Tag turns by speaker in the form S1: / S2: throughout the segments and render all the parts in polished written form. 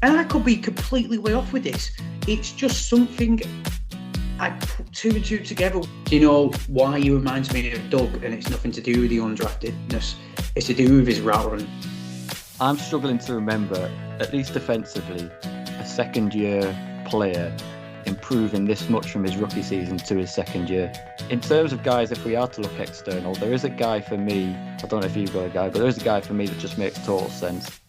S1: And I could be completely way off with this. It's just something I put two and two together. Do you know why he reminds me of Doug? And it's nothing to do with the undraftedness. It's to do with his route run.
S2: I'm struggling to remember, at least defensively, a second-year player improving this much from his rookie season to his second year. In terms of guys, if we are to look external, there is a guy for me, I don't know if you've got a guy, but there is a guy for me that just makes total sense.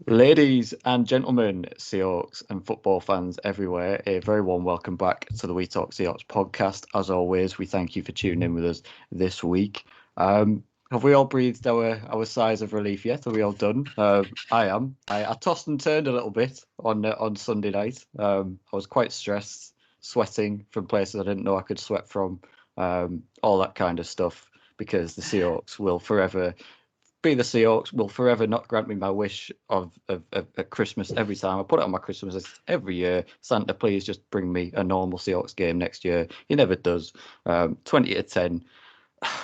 S2: Ladies and gentlemen, Seahawks and football fans everywhere, a very warm welcome back to the We Talk Seahawks podcast. As always, we thank you for tuning in with us this week. Have we all breathed our sighs of relief yet? Are we all done? I am. I tossed and turned a little bit on Sunday night. I was quite stressed, sweating from places I didn't know I could sweat from, all that kind of stuff, because the Seahawks will forever be the Seahawks, will forever not grant me my wish of Christmas every time. I put it on my Christmas list every year. Santa, please just bring me a normal Seahawks game next year. He never does. 20-10.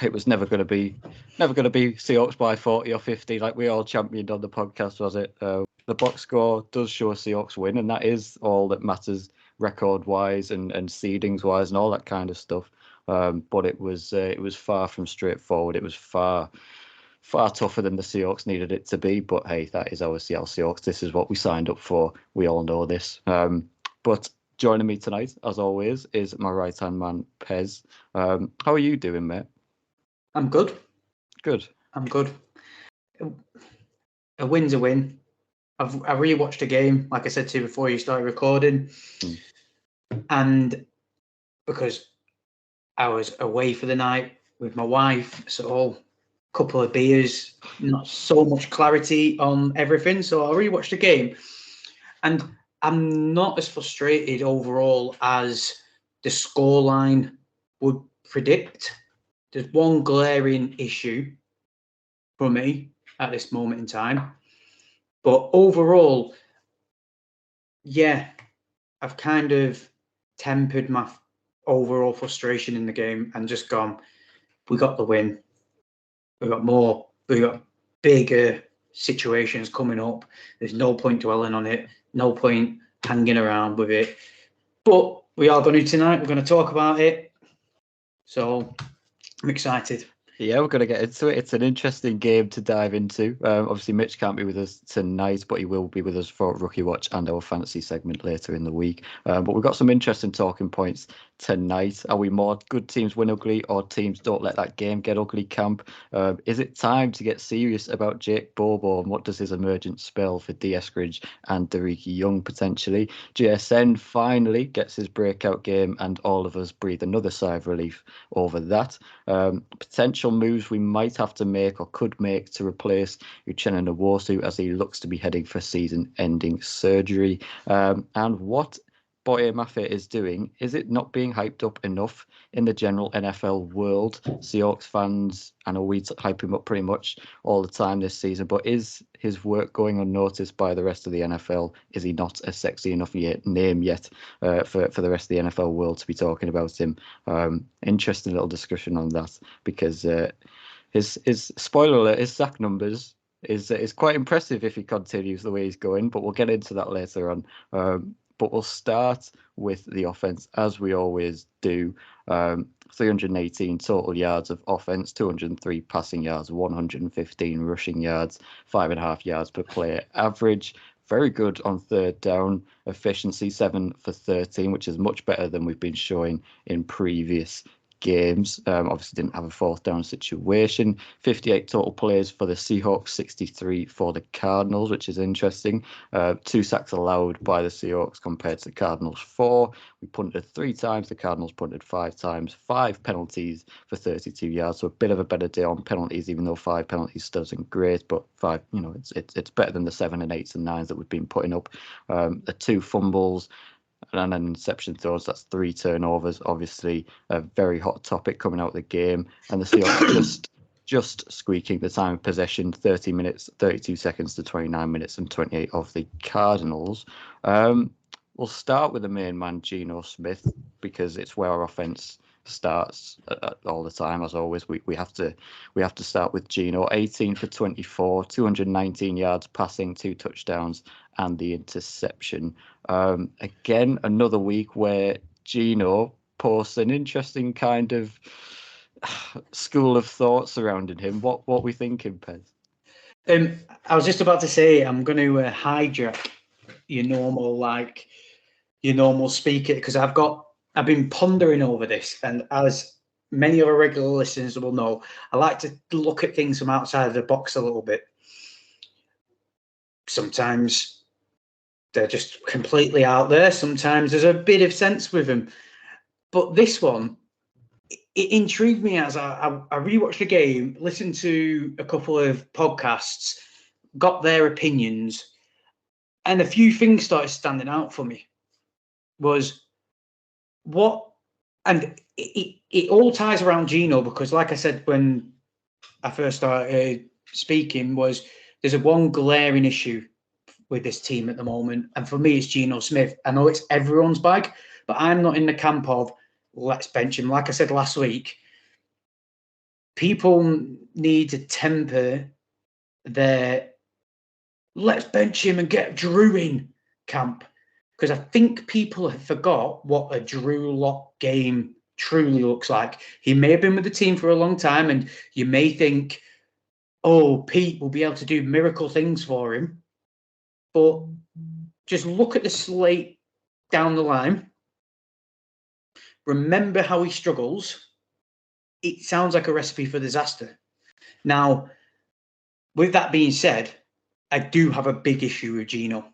S2: It was never going to be Seahawks by 40 or 50 like we all championed on the podcast, was it? The box score does show a Seahawks win, and that is all that matters record-wise and seedings-wise and all that kind of stuff. But it was far from straightforward. It was far tougher than the Seahawks needed it to be. But hey, that is our Seattle Seahawks. This is what we signed up for. We all know this. But joining me tonight, as always, is my right-hand man, Pez. How are you doing, mate?
S1: I'm good.
S2: Good.
S1: I'm good. A win's a win. I rewatched a game, like I said to you before you started recording. And because I was away for the night with my wife, so a couple of beers, not so much clarity on everything. So I rewatched the game. And I'm not as frustrated overall as the scoreline would predict. There's one glaring issue for me at this moment in time. But overall, yeah, I've kind of tempered my overall frustration in the game and just gone, we got the win. We got bigger situations coming up. There's no point dwelling on it. No point hanging around with it. But we are going to tonight. We're going to talk about it. So I'm excited.
S2: Yeah, we're going to get into it. It's an interesting game to dive into. Obviously, Mitch can't be with us tonight, but he will be with us for Rookie Watch and our fantasy segment later in the week. But we've got some interesting talking points tonight. Are we more good teams win ugly or teams don't let that game get ugly camp? Is it time to get serious about Jake Bobo, and what does his emergence spell for Eskridge and Young potentially? JSN finally gets his breakout game, and all of us breathe another sigh of relief over that. Potential moves we might have to make or could make to replace Nwosu as he looks to be heading for season-ending surgery. And what Boye Mafe is doing, is it not being hyped up enough in the general NFL world? Seahawks fans, I know we hype him up pretty much all the time this season, but is his work going unnoticed by the rest of the NFL? Is he not a sexy enough name yet for the rest of the NFL world to be talking about him? Interesting little discussion on that, because his spoiler alert, his sack numbers is quite impressive if he continues the way he's going, but we'll get into that later on. But we'll start with the offense, as we always do. 318 total yards of offense, 203 passing yards, 115 rushing yards, 5.5 yards per play average. Very good on third down efficiency, 7 for 13, which is much better than we've been showing in previous games. Obviously didn't have a fourth down situation. 58 total plays for the Seahawks, 63 for the Cardinals, which is interesting. 2 sacks allowed by the Seahawks compared to the Cardinals 4. We punted 3 times, the Cardinals punted 5 times. 5 penalties for 32 yards, so a bit of a better day on penalties, even though 5 penalties still isn't great, but 5, it's better than the 7 and 8s and 9s that we've been putting up. The 2 fumbles and an interception throws, that's 3 turnovers. Obviously a very hot topic coming out of the game, and the Seahawks just squeaking the time of possession, 30 minutes 32 seconds to 29 minutes and 28 of the Cardinals. We'll start with the main man, Geno Smith, because it's where our offense starts all the time. As always, we have to start with Geno. 18 for 24, 219 yards passing, 2 touchdowns, and the interception. Again, another week where Geno posts an interesting kind of school of thought surrounding him. What we thinking, Pez?
S1: I was just about to say I'm going to hijack your normal speaker, because I've been pondering over this, and as many of our regular listeners will know, I like to look at things from outside of the box a little bit. Sometimes they're just completely out there. Sometimes there's a bit of sense with them. But this one, it intrigued me as I rewatched the game, listened to a couple of podcasts, got their opinions, and a few things started standing out for me. Was what, and it all ties around Geno, because like I said when I first started speaking, was there's a one glaring issue with this team at the moment, and for me it's Geno Smith. I know it's everyone's bag, but I'm not in the camp of let's bench him. Like I said last week, people need to temper their let's bench him and get Drew in camp, because I think people have forgot what a Drew Lock game truly looks like. He may have been with the team for a long time, and you may think, oh, Pete will be able to do miracle things for him. But just look at the slate down the line. Remember how he struggles. It sounds like a recipe for disaster. Now, with that being said, I do have a big issue with Geno.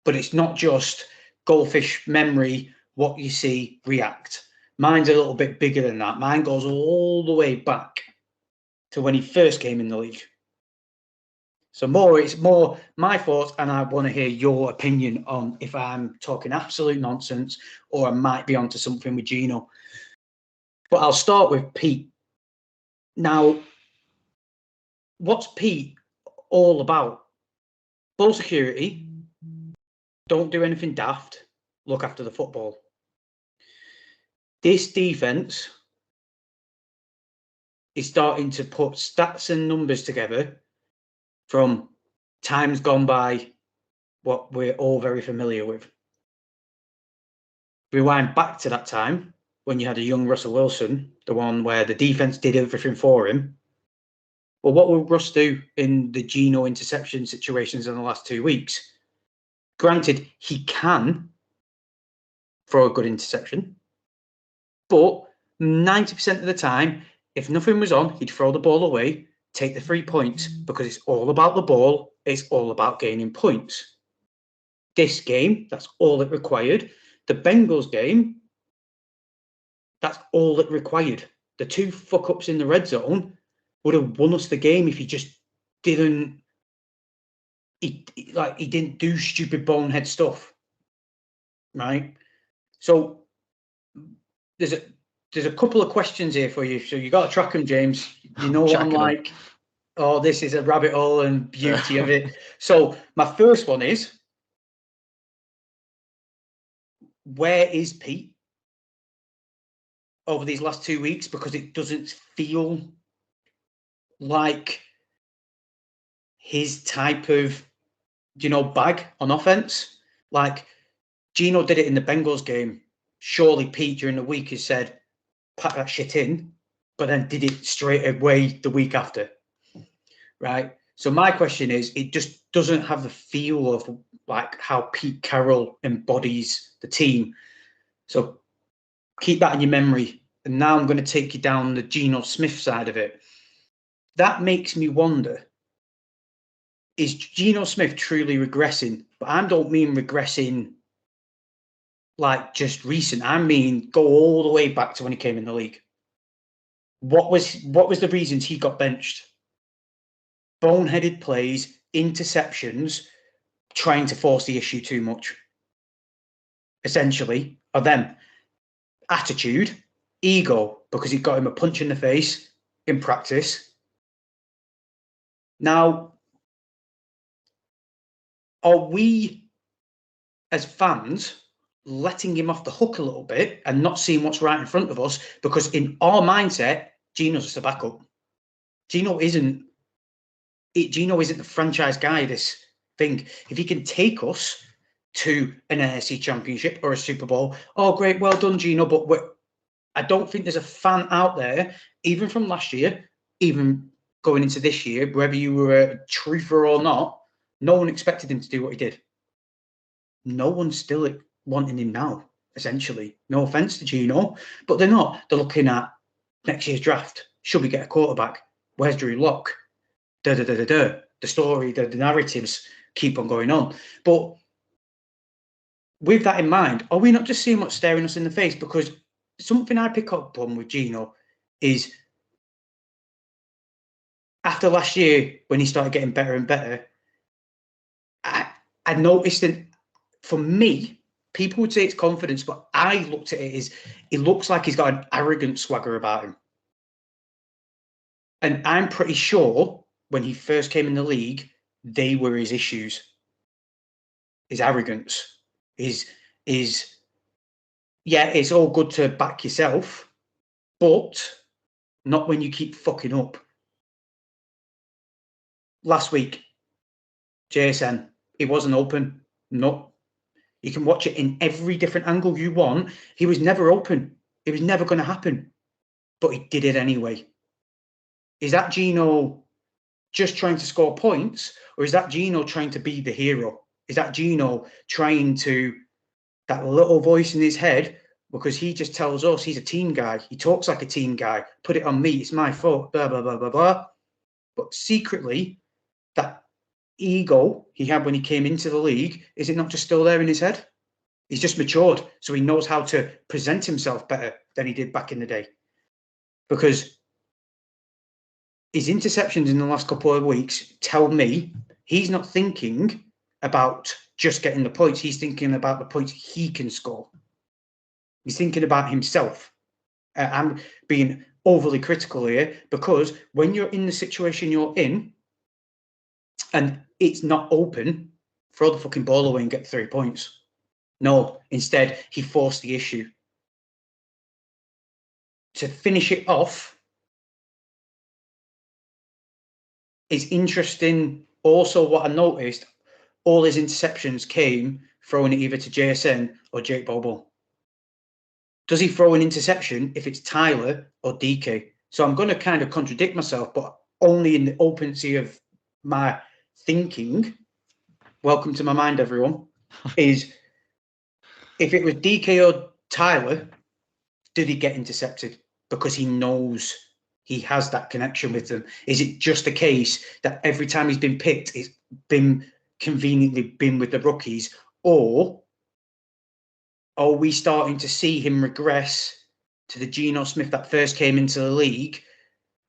S1: But it's not just goldfish memory, what you see, react. Mine's a little bit bigger than that. Mine goes all the way back to when he first came in the league. So it's more my thoughts, and I want to hear your opinion on if I'm talking absolute nonsense or I might be onto something with Geno. But I'll start with Pete. Now, what's Pete all about? Ball security. Don't do anything daft. Look after the football. This defense is starting to put stats and numbers together from times gone by, what we're all very familiar with. Rewind back to that time when you had a young Russell Wilson, the one where the defense did everything for him. Well, what will Russ do in the Geno interception situations in the last 2 weeks? Granted, he can throw a good interception, but 90% of the time, if nothing was on, he'd throw the ball away, take the 3 points, because it's all about the ball. It's all about gaining points. This game, that's all it required. The Bengals game, that's all it required. The 2 fuck-ups in the red zone would have won us the game if he just didn't, he didn't do stupid bonehead stuff, right? So there's a couple of questions here for you. So you got to track them, James. You know what I'm like. Oh, this is a rabbit hole and beauty of it. So my first one is, where is Pete over these last 2 weeks? Because it doesn't feel like his type of, bag on offense. Like Geno did it in the Bengals game. Surely Pete during the week has said, pack that shit in, but then did it straight away the week after. Right. So my question is, it just doesn't have the feel of like how Pete Carroll embodies the team. So keep that in your memory. And now I'm going to take you down the Geno Smith side of it. That makes me wonder, is Geno Smith truly regressing? But I don't mean regressing like just recent. I mean go all the way back to when he came in the league. What was the reasons he got benched? Boneheaded plays, interceptions, trying to force the issue too much. Essentially, or them. Attitude, ego, because he got him a punch in the face in practice. Now, are we as fans letting him off the hook a little bit and not seeing what's right in front of us, because in our mindset, Geno's just a backup. Geno isn't the franchise guy of this thing. If he can take us to an NFC Championship or a Super Bowl, oh, great, well done, Geno. But I don't think there's a fan out there, even from last year, even going into this year, whether you were a truther or not, no one expected him to do what he did. No one's still wanting him now, essentially. No offense to Geno, but they're not. They're looking at next year's draft. Should we get a quarterback? Where's Drew Lock? The story, the narratives keep on going on. But with that in mind, are we not just seeing what's staring us in the face? Because something I pick up on with Geno is after last year, when he started getting better and better, I noticed that for me, people would say it's confidence, but I looked at it as it looks like he's got an arrogant swagger about him. And I'm pretty sure when he first came in the league, they were his issues. His arrogance, yeah, it's all good to back yourself, but not when you keep fucking up. Last week, JSN, it wasn't open. No. You can watch it in every different angle you want. He was never open. It was never going to happen. But he did it anyway. Is that Geno just trying to score points? Or is that Geno trying to be the hero? Is that Geno trying to, that little voice in his head, because he just tells us he's a team guy. He talks like a team guy. Put it on me. It's my fault. Blah, blah, blah, blah, blah. But secretly, that ego he had when he came into the league, is it not just still there in his head? He's just matured, so he knows how to present himself better than he did back in the day. Because his interceptions in the last couple of weeks tell me he's not thinking about just getting the points. He's thinking about the points he can score. He's thinking about himself. I'm being overly critical here, because when you're in the situation you're in and it's not open, throw the fucking ball away and get 3 points. No, instead, he forced the issue. To finish it off, it's interesting. Also, what I noticed, all his interceptions came throwing it either to JSN or Jake Bobo. Does he throw an interception if it's Tyler or DK? So I'm going to kind of contradict myself, but only in the opency of my thinking. Welcome to my mind, everyone. Is if it was DK or Tyler, did he get intercepted? Because he knows he has that connection with them. Is it just a case that every time he's been picked, it's been conveniently been with the rookies? Or are we starting to see him regress to the Geno Smith that first came into the league?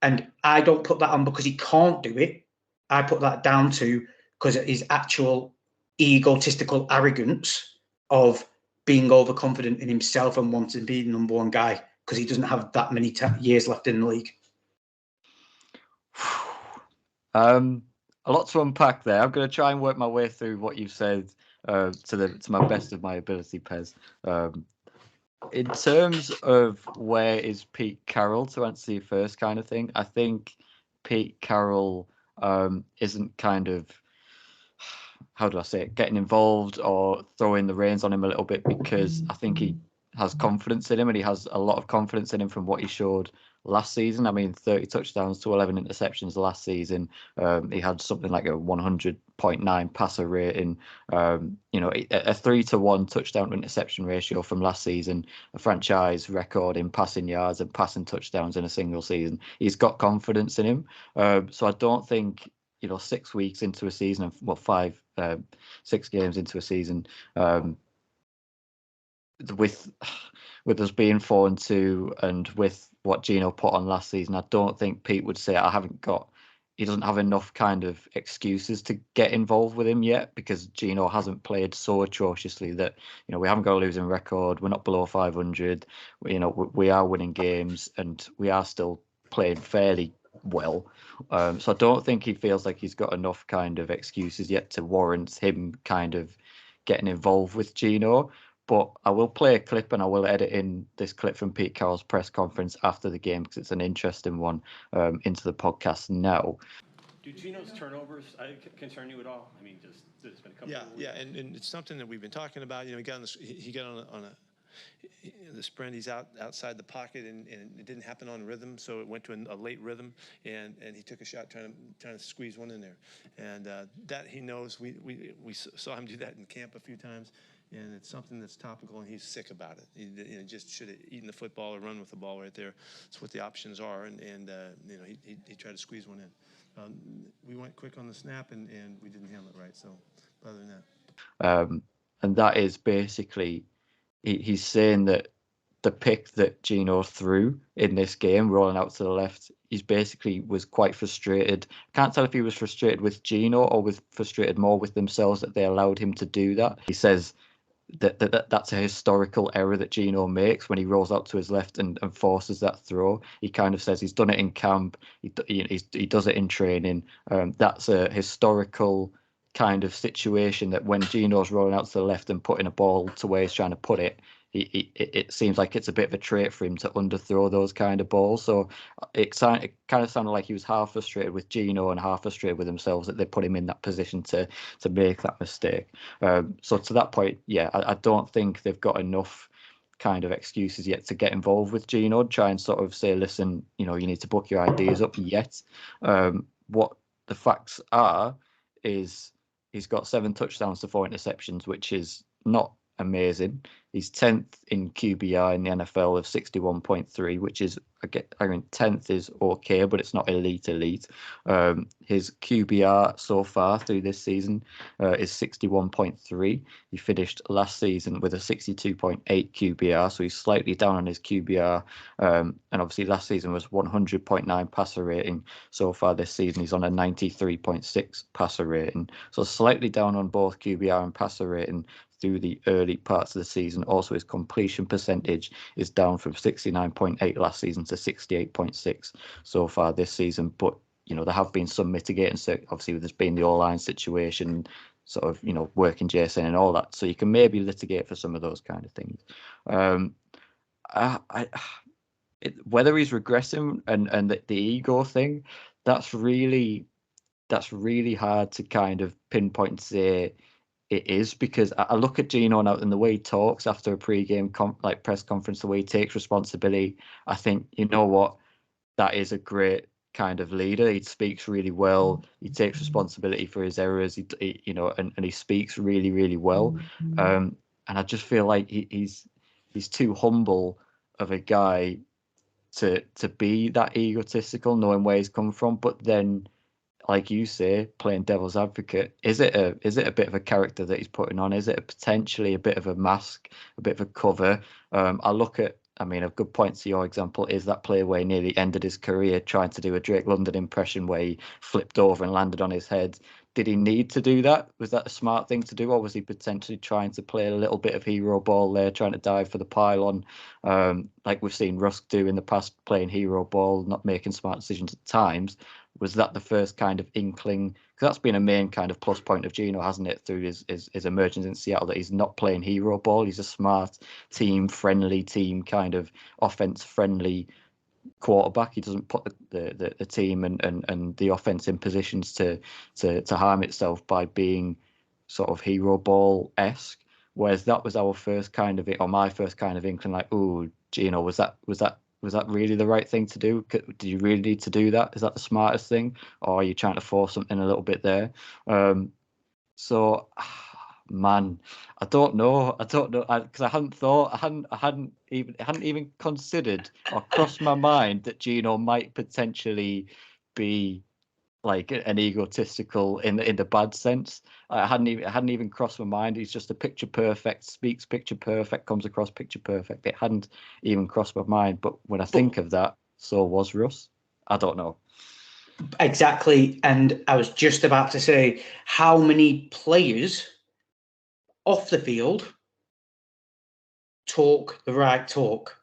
S1: And I don't put that on because he can't do it. I put that down to because of his actual egotistical arrogance of being overconfident in himself and wanting to be the number one guy, because he doesn't have that many years left in the league.
S2: A lot to unpack there. I'm going to try and work my way through what you've said to my best of my ability, Pez. In terms of where is Pete Carroll, to answer your first kind of thing, I think Pete Carroll isn't kind of, how do I say it, getting involved or throwing the reins on him a little bit, because I think he has confidence in him, and he has a lot of confidence in him from what he showed last season. I mean, 30 touchdowns to 11 interceptions last season. He had something like a 100.9 passer rating, a 3-to-1 touchdown to interception ratio from last season, a franchise record in passing yards and passing touchdowns in a single season. He's got confidence in him. So I don't think, 6 weeks into a season, of 6 games into a season, with us being 4-2 and with what Geno put on last season, I don't think Pete would say he doesn't have enough kind of excuses to get involved with him yet, because Geno hasn't played so atrociously that, we haven't got a losing record. We're not below 500. We are winning games and we are still playing fairly well. So I don't think he feels like he's got enough kind of excuses yet to warrant him kind of getting involved with Geno. But I will play a clip and I will edit in this clip from Pete Carroll's press conference after the game because it's an interesting one into the podcast now.
S3: Do Geno's turnovers concern you at all? I mean, just there's been a couple.
S4: Yeah, and it's something that we've been talking about. You know, he got on the sprint. He's outside the pocket, and it didn't happen on rhythm, so it went to a late rhythm, and he took a shot trying to squeeze one in there, and that he knows. We saw him do that in camp a few times. And it's something that's topical, and he's sick about it. He just should have eaten the football or run with the ball right there. That's what the options are, and he tried to squeeze one in. We went quick on the snap, and we didn't handle it right. So, other than
S2: that, and that is basically he's saying that the pick that Geno threw in this game, rolling out to the left, he's basically was quite frustrated. Can't tell if he was frustrated with Geno or was frustrated more with themselves that they allowed him to do that. He says that's a historical error that Geno makes when he rolls out to his left and forces that throw. He kind of says he's done it in camp, he does it in training. That's a historical kind of situation that when Geno's rolling out to the left and putting a ball to where he's trying to put it, it seems like it's a bit of a trait for him to underthrow those kind of balls. So it kind of sounded like he was half frustrated with Geno and half frustrated with themselves that they put him in that position to make that mistake. So to that point, yeah, I don't think they've got enough kind of excuses yet to get involved with Geno, try and sort of say, listen, you need to book your ideas up yet. What the facts are is he's got 7 touchdowns to 4 interceptions, which is not amazing. He's 10th in QBR in the NFL of 61.3, which is, 10th is okay, but it's not elite. His QBR so far through this season is 61.3. He finished last season with a 62.8 QBR, so he's slightly down on his QBR. And obviously last season was 100.9 passer rating. So far this season, he's on a 93.6 passer rating. So slightly down on both QBR and passer rating through the early parts of the season. Also, his completion percentage is down from 69.8 last season to 68.6 so far this season. But, there have been some mitigating, so obviously there's been the all-line situation, sort of, working JSN and all that. So you can maybe litigate for some of those kind of things. Whether he's regressing and the ego thing, that's really hard to kind of pinpoint and say it is, because I look at Geno now and the way he talks after a pre-game press conference, the way he takes responsibility. I think, you know what, that is a great kind of leader. He speaks really well. He takes responsibility for his errors. And he speaks really, really well. And I just feel like he's too humble of a guy to be that egotistical, knowing where he's come from. But then, like you say, playing devil's advocate, is it a bit of a character that he's putting on? Is it potentially a bit of a mask, a bit of a cover? A good point to your example is that play where he nearly ended his career trying to do a Drake London impression where he flipped over and landed on his head. Did he need to do that? Was that a smart thing to do, or was he potentially trying to play a little bit of hero ball there, trying to dive for the pylon, like we've seen Rusk do in the past, playing hero ball, not making smart decisions at times? Was that the first kind of inkling? Because that's been a main kind of plus point of Geno, hasn't it, through his emergence in Seattle, that he's not playing hero ball. He's a smart, team-friendly, kind of offense-friendly quarterback. He doesn't put the team and the offense in positions to harm itself by being sort of hero ball-esque. Whereas that was our first kind of, or my first kind of inkling, like, oh, Geno, was that really the right thing to do? Do you really need to do that? Is that the smartest thing, or are you trying to force something a little bit there? So, man, I don't know, because I hadn't even considered or crossed my mind that Geno might potentially be like an egotistical in the bad sense. I hadn't even crossed my mind. He's just a picture perfect, speaks picture perfect, comes across picture perfect. It hadn't even crossed my mind. But when I think of that, so was Russ. I don't know.
S1: Exactly. And I was just about to say, how many players off the field talk the right talk?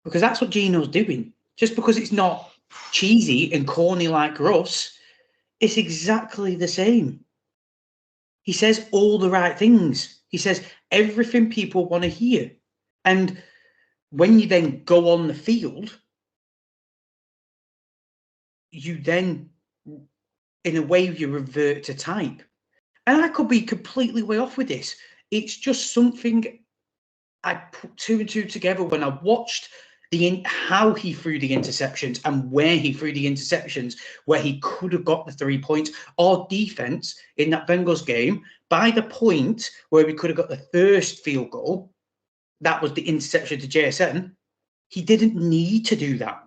S1: Because that's what Geno's doing. Just because it's not cheesy and corny like Russ, it's exactly the same. He says all the right things. He says everything people want to hear. And when you then go on the field, you then, in a way, you revert to type. And I could be completely way off with this. It's just something I put two and two together when I watched how he threw the interceptions and where he threw the interceptions, where he could have got the 3 points. Our defense in that Bengals game, by the point where we could have got the first field goal, that was the interception to JSN. He didn't need to do that.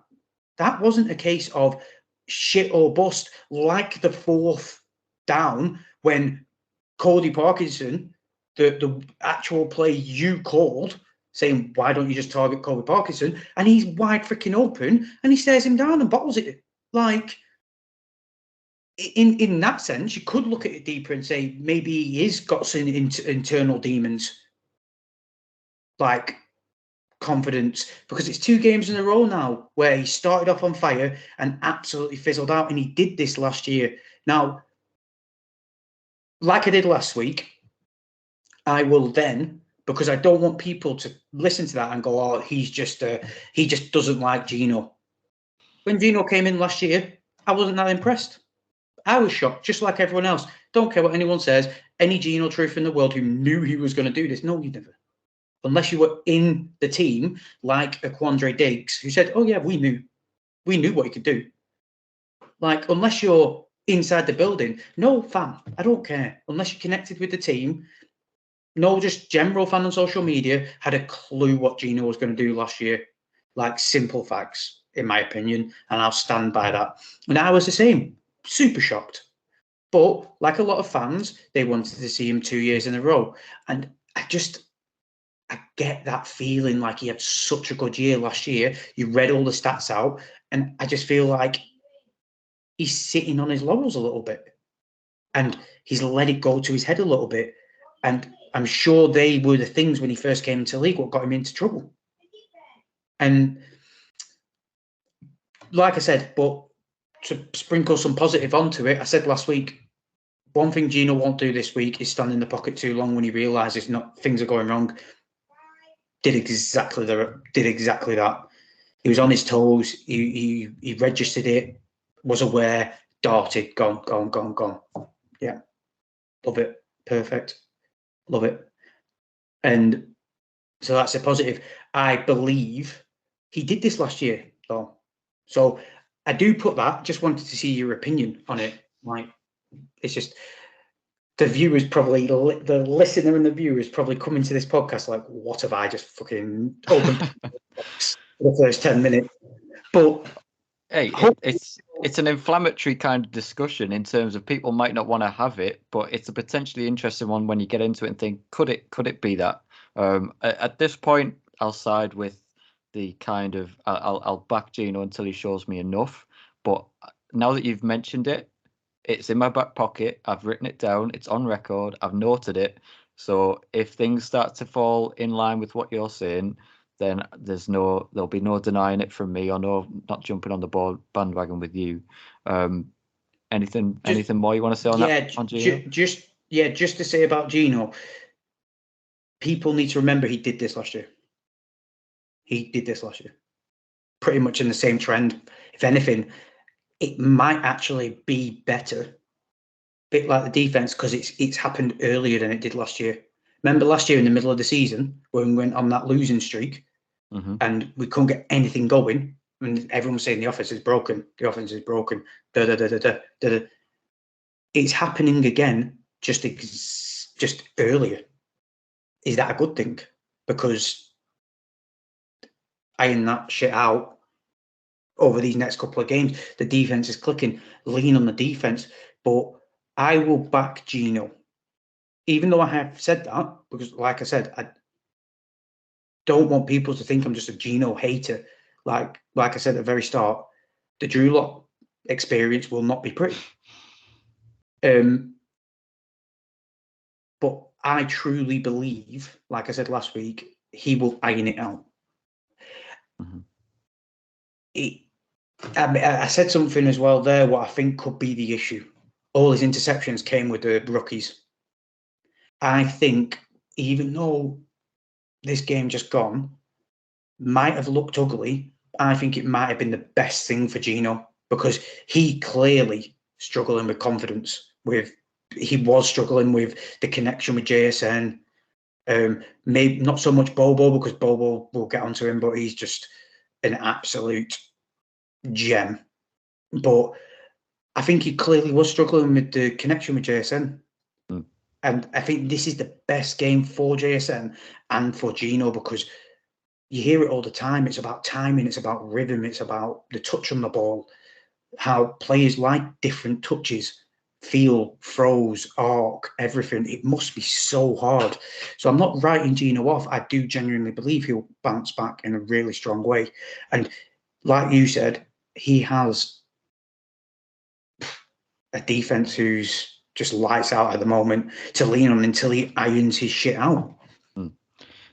S1: That wasn't a case of shit or bust like the fourth down when Cody Parkinson, the actual play you called, saying, why don't you just target Cody Parkinson? And he's wide freaking open and he stares him down and bottles it. Like, in that sense, you could look at it deeper and say maybe he is got some internal demons, like confidence, because it's 2 games in a row now where he started off on fire and absolutely fizzled out. And he did this last year. Now, like I did last week, I will then, because I don't want people to listen to that and go, oh, he just doesn't like Geno. When Geno came in last year, I wasn't that impressed. I was shocked, just like everyone else. Don't care what anyone says. Any Geno truth in the world who knew he was going to do this. No, you never. Unless you were in the team, like a Quandre Diggs, who said, oh, yeah, we knew what he could do. Like, unless you're inside the building, no fan, I don't care. Unless you're connected with the team, no, just general fan on social media had a clue what Geno was going to do last year. Like, simple facts, in my opinion, and I'll stand by that. And I was the same, super shocked. But like a lot of fans, they wanted to see him 2 years in a row. And I get that feeling like he had such a good year last year. You read all the stats out, and I just feel like he's sitting on his laurels a little bit. And he's let it go to his head a little bit. And I'm sure they were the things when he first came into the league what got him into trouble. And like I said, but to sprinkle some positive onto it, I said last week, one thing Geno won't do this week is stand in the pocket too long when he realises things are going wrong. Did exactly that. He was on his toes. He registered it, was aware, darted, gone. Yeah, love it. Perfect. Love it. And so that's a positive. I believe he did this last year, though. So I do put that. Just wanted to see your opinion on it. Like, it's just the viewers probably, the listener and the viewers probably come into this podcast like, what have I just fucking opened for the first 10 minutes? But
S2: hey, it's an inflammatory kind of discussion in terms of people might not want to have it, but it's a potentially interesting one when you get into it and think, could it be that? At this point, I'll side with the kind of I'll back Geno until he shows me enough. But now that you've mentioned it, it's in my back pocket. I've written it down. It's on record. I've noted it. So if things start to fall in line with what you're saying, then there'll be no denying it from me, or not jumping on the bandwagon with you. Anything more you want to say on that? On Geno?
S1: Just to say about Geno, people need to remember he did this last year. Pretty much in the same trend. If anything, it might actually be better. A bit like the defense, because it's happened earlier than it did last year. Remember last year in the middle of the season when we went on that losing streak, and we couldn't get anything going, and everyone was saying the offense is broken. It's happening again, just earlier. Is that a good thing? Because iron that shit out over these next couple of games. The defense is clicking. Lean on the defense. But I will back Geno. Even though I have said that, because like I said, I don't want people to think I'm just a Geno hater. Like I said at the very start, the Drew Lock experience will not be pretty. But I truly believe, like I said last week, he will iron it out. I said something as well there, what I think could be the issue. All his interceptions came with the rookies. I think even though this game just gone might have looked ugly, I think it might have been the best thing for Geno, because he clearly struggling with confidence. He was struggling with the connection with JSN. Maybe not so much Bobo, because Bobo, we'll get onto him, but he's just an absolute gem. But I think he clearly was struggling with the connection with JSN. And I think this is the best game for JSN and for Geno, because you hear it all the time. It's about timing. It's about rhythm. It's about the touch on the ball, how players like different touches, feel, throws, arc, everything. It must be so hard. So I'm not writing Geno off. I do genuinely believe he'll bounce back in a really strong way. And like you said, he has a defense who's just lights out at the moment to lean on until he irons his shit out.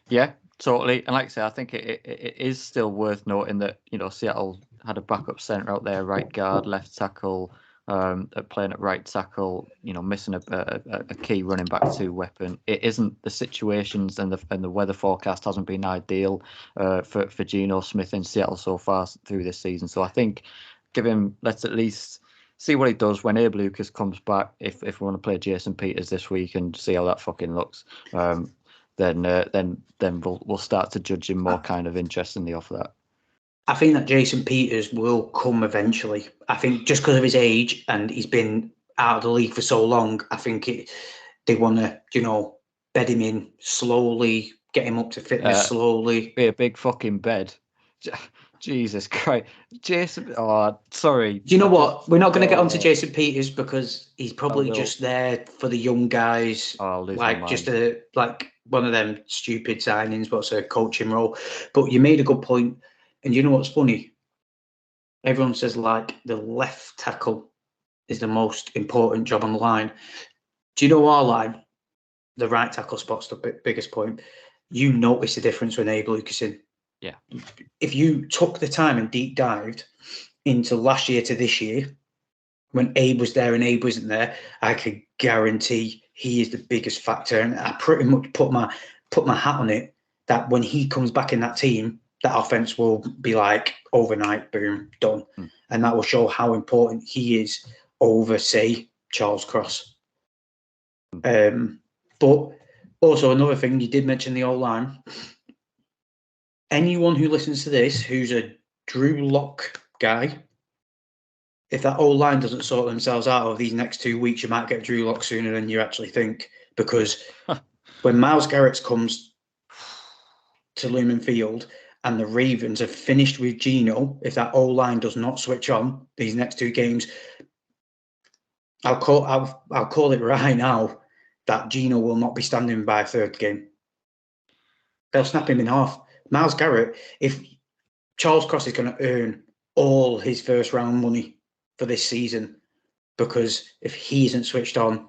S2: Yeah, totally. And like I say, I think it is still worth noting that, Seattle had a backup centre out there, right guard, left tackle, playing at right tackle, missing a key running back 2 weapon. It isn't the situations, and the weather forecast hasn't been ideal for Geno Smith in Seattle so far through this season. So I think let's at least see what he does when Abe Lucas comes back. If we want to play Jason Peters this week and see how that fucking looks, then we'll start to judge him more kind of interestingly off that.
S1: I think that Jason Peters will come eventually. I think just because of his age and he's been out of the league for so long, I think they want to, bed him in slowly, get him up to fitness slowly.
S2: Be a big fucking bed. Jesus Christ. Jason, sorry.
S1: Do you know what? We're not going to get onto Jason Peters because he's probably just there for the young guys. Just like one of them stupid signings, what's a coaching role. But you made a good point. And you know what's funny? Everyone says like the left tackle is the most important job on the line. Do you know our line? The right tackle spot's the biggest point. You notice the difference when Abe Lucas in.
S2: Yeah.
S1: If you took the time and deep dived into last year to this year, when Abe was there and Abe wasn't there, I could guarantee he is the biggest factor. And I pretty much put my hat on it that when he comes back in that team, that offense will be like overnight, boom, done. And that will show how important he is over, say, Charles Cross. But also another thing, you did mention the O-line. Anyone who listens to this who's a Drew Lock guy, if that O-line doesn't sort themselves out over these next 2 weeks, you might get Drew Lock sooner than you actually think. Because when Myles Garrett comes to Lumen Field and the Ravens have finished with Geno, if that O-line does not switch on these next 2 games, I'll call it right now that Geno will not be standing by a 3rd game. They'll snap him in half. Myles Garrett, if Charles Cross is going to earn all his first round money for this season, because if he isn't switched on,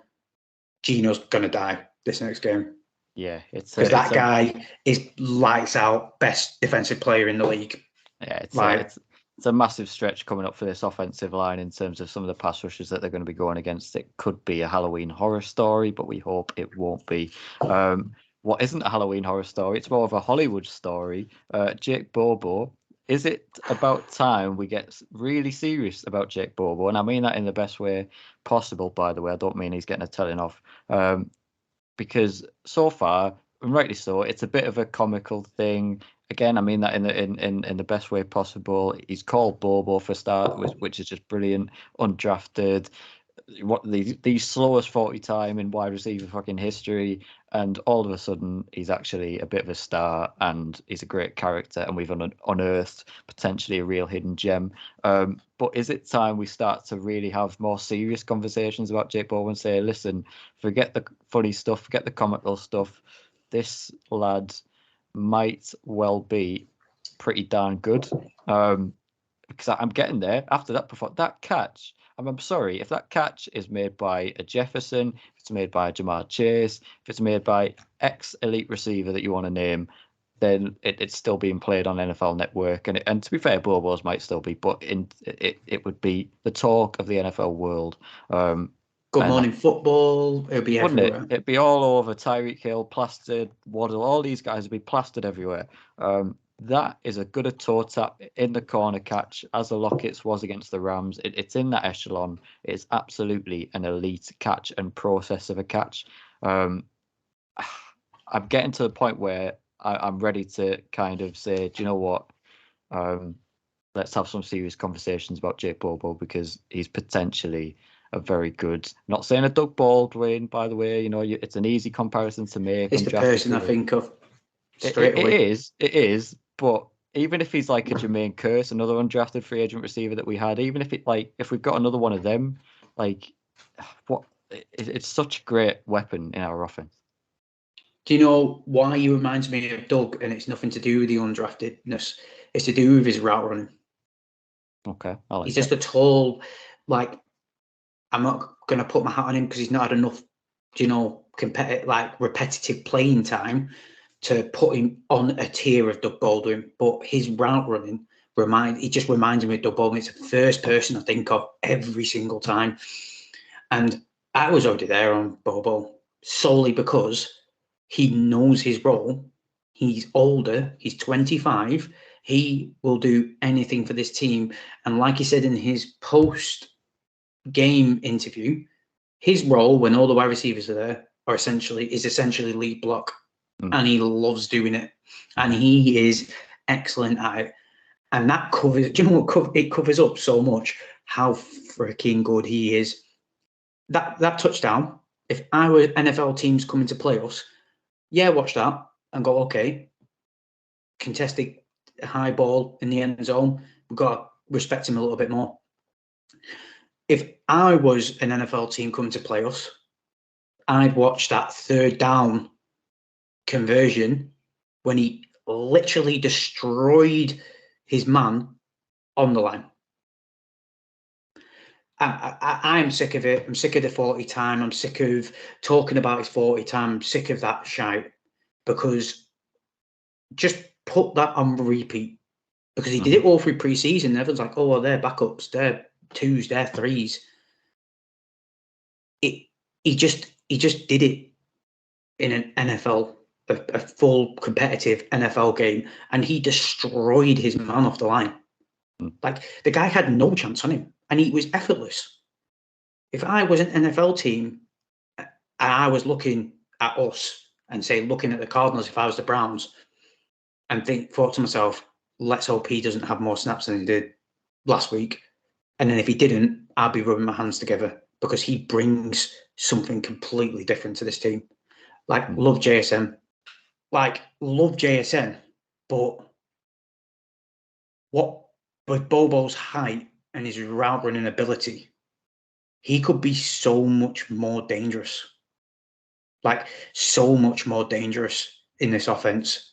S1: Geno's going to die this next game.
S2: Yeah, it's
S1: because that guy is lights out, best defensive player in the league.
S2: Yeah, it's a massive stretch coming up for this offensive line in terms of some of the pass rushes that they're going to be going against. It could be a Halloween horror story, but we hope it won't be. What isn't a Halloween horror story? It's more of a Hollywood story. Jake Bobo. Is it about time we get really serious about Jake Bobo? And I mean that in the best way possible, by the way. I don't mean he's getting a telling off. Because so far, and rightly so, it's a bit of a comical thing. Again, I mean that in the best way possible. He's called Bobo for start, which is just brilliant. Undrafted, the slowest 40 time in wide receiver fucking history, and all of a sudden he's actually a bit of a star and he's a great character, and we've unearthed potentially a real hidden gem. But is it time we start to really have more serious conversations about Jake Bobo and say, listen, forget the funny stuff, forget the comical stuff. This lad might well be pretty darn good. Because I'm getting there after that catch. I'm sorry, if that catch is made by a Jefferson, if it's made by a Jamar Chase, if it's made by ex-elite receiver that you want to name, then it's still being played on NFL Network. And to be fair, Bobo's might still be, but it would be the talk of the NFL world.
S1: Good Morning Football. It'll be everywhere.
S2: It'd be all over. Tyreek Hill, plastered. Waddle. All these guys would be plastered everywhere. That is a good toe tap in the corner catch, as the Lockett's was against the Rams. It's in that echelon. It's absolutely an elite catch and process of a catch. I'm getting to the point where I'm ready to kind of say, do you know what? Let's have some serious conversations about Jake Bobo, because he's potentially a very good, not saying a Doug Baldwin, by the way, it's an easy comparison to make.
S1: It's the person I think of straight away.
S2: It is, but even if he's like a Jermaine Kearse, another undrafted free agent receiver that we had, even if if we've got another one of them, it's such a great weapon in our offense.
S1: Do you know why he reminds me of Doug? And it's nothing to do with the undraftedness. It's to do with his route running.
S2: Okay.
S1: He's just a tall, I'm not going to put my hat on him because he's not had enough, repetitive playing time to put him on a tier of Doug Baldwin. But his route running just reminds me of Doug Baldwin. It's the first person I think of every single time. And I was already there on Bobo solely because he knows his role. He's older. He's 25. He will do anything for this team. And like he said in his post-game interview, his role when all the wide receivers are there is essentially lead block. And he loves doing it. And he is excellent at it. And that covers, it covers up so much how freaking good he is. That touchdown, if I were NFL teams coming to play us, watch that and go, okay, contested high ball in the end zone, we've got to respect him a little bit more. If I was an NFL team coming to play us, I'd watch that third down conversion when he literally destroyed his man on the line. I'm sick of it. I'm sick of the 40 time. I'm sick of talking about his 40 time. I'm sick of that shite, because just put that on repeat, because he did it all through preseason. Everyone's like, oh, well, they're backups, they're twos, they're threes. He just did it in an NFL, a full competitive NFL game, and he destroyed his man off the line. The guy had no chance on him, and he was effortless. If I was an NFL team and I was looking at us and looking at the Cardinals, if I was the Browns, and thought to myself, let's hope he doesn't have more snaps than he did last week. And then if he didn't, I'd be rubbing my hands together, because he brings something completely different to this team. Love JSN. Love JSN, but with Bobo's height and his route running ability, he could be so much more dangerous. So much more dangerous in this offense.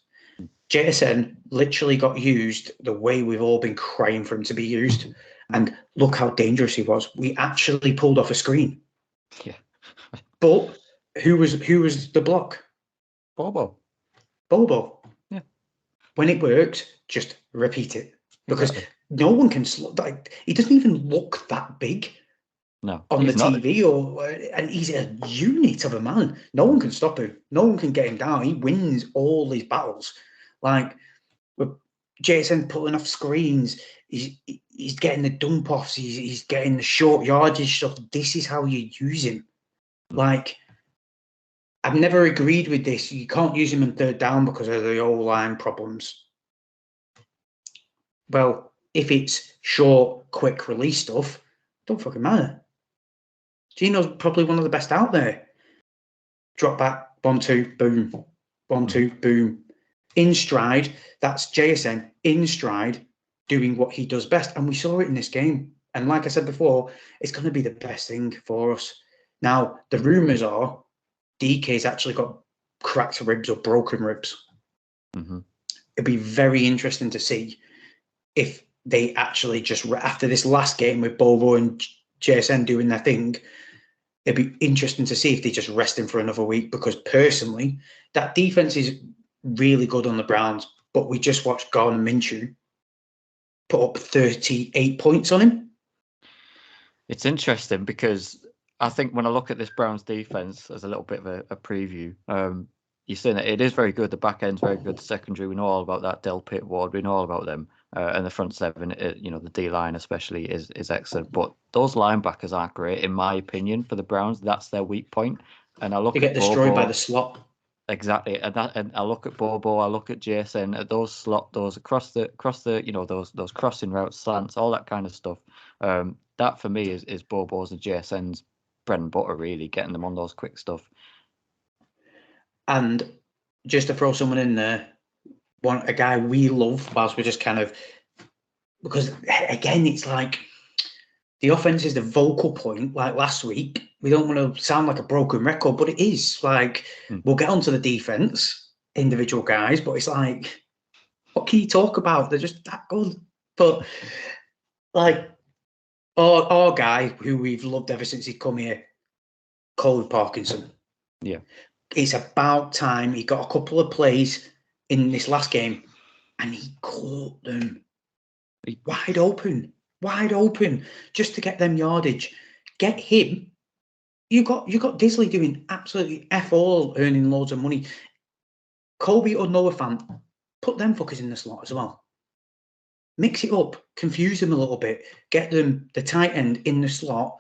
S1: JSN literally got used the way we've all been crying for him to be used. And look how dangerous he was. We actually pulled off a screen.
S2: Yeah.
S1: But who was the block?
S2: Bobo.
S1: Yeah. When it works, just repeat it. Because no one can he doesn't even look that big.
S2: No,
S1: on the TV, and he's a unit of a man. No one can stop him. No one can get him down. He wins all his battles. With Jason pulling off screens, he's getting the dump offs. He's getting the short yardage stuff. This is how you use him. I've never agreed with this. You can't use him in third down because of the O-line problems. Well, if it's short, quick release stuff, don't fucking matter. Geno's probably one of the best out there. Drop back, 1-2, boom. 1-2, boom. In stride, that's JSN in stride, doing what he does best. And we saw it in this game. And like I said before, it's going to be the best thing for us. Now, the rumours are DK's actually got cracked ribs or broken ribs. It'd be very interesting to see if they actually just, after this last game with Bobo and JSN doing their thing, it'd be interesting to see if they just rest him for another week, because personally, that defense is really good on the Browns, but we just watched Gardner Minshew put up 38 points on him.
S2: It's interesting because I think when I look at this Browns defense as a little bit of a preview, you're saying that it is very good. The back end's very good. The secondary, we know all about that. Del Pitt, Ward, we know all about them. And the front seven, the D line especially is excellent. But those linebackers aren't great, in my opinion, for the Browns. That's their weak point. And I look
S1: They get destroyed by the slot.
S2: Exactly, and I look at Bobo, I look at Jason, at those those across the those crossing routes, slants, all that kind of stuff. That for me is Bobo's and JSN's bread and butter, really, getting them on those quick stuff.
S1: And just to throw someone in there, a guy we love, whilst we're just kind of, because again, it's like the offense is the vocal point. Like last week, we don't want to sound like a broken record, but it is like we'll get onto the defense, individual guys, but it's like, what can you talk about? They're just that good. But like our guy who we've loved ever since he come here, Colin Parkinson.
S2: Yeah.
S1: It's about time. He got a couple of plays in this last game and he caught them wide open, just to get them yardage. Get him. You got Disley doing absolutely F all, earning loads of money. Colby or Noah Fant, put them fuckers in the slot as well. Mix it up, confuse them a little bit, get them the tight end in the slot,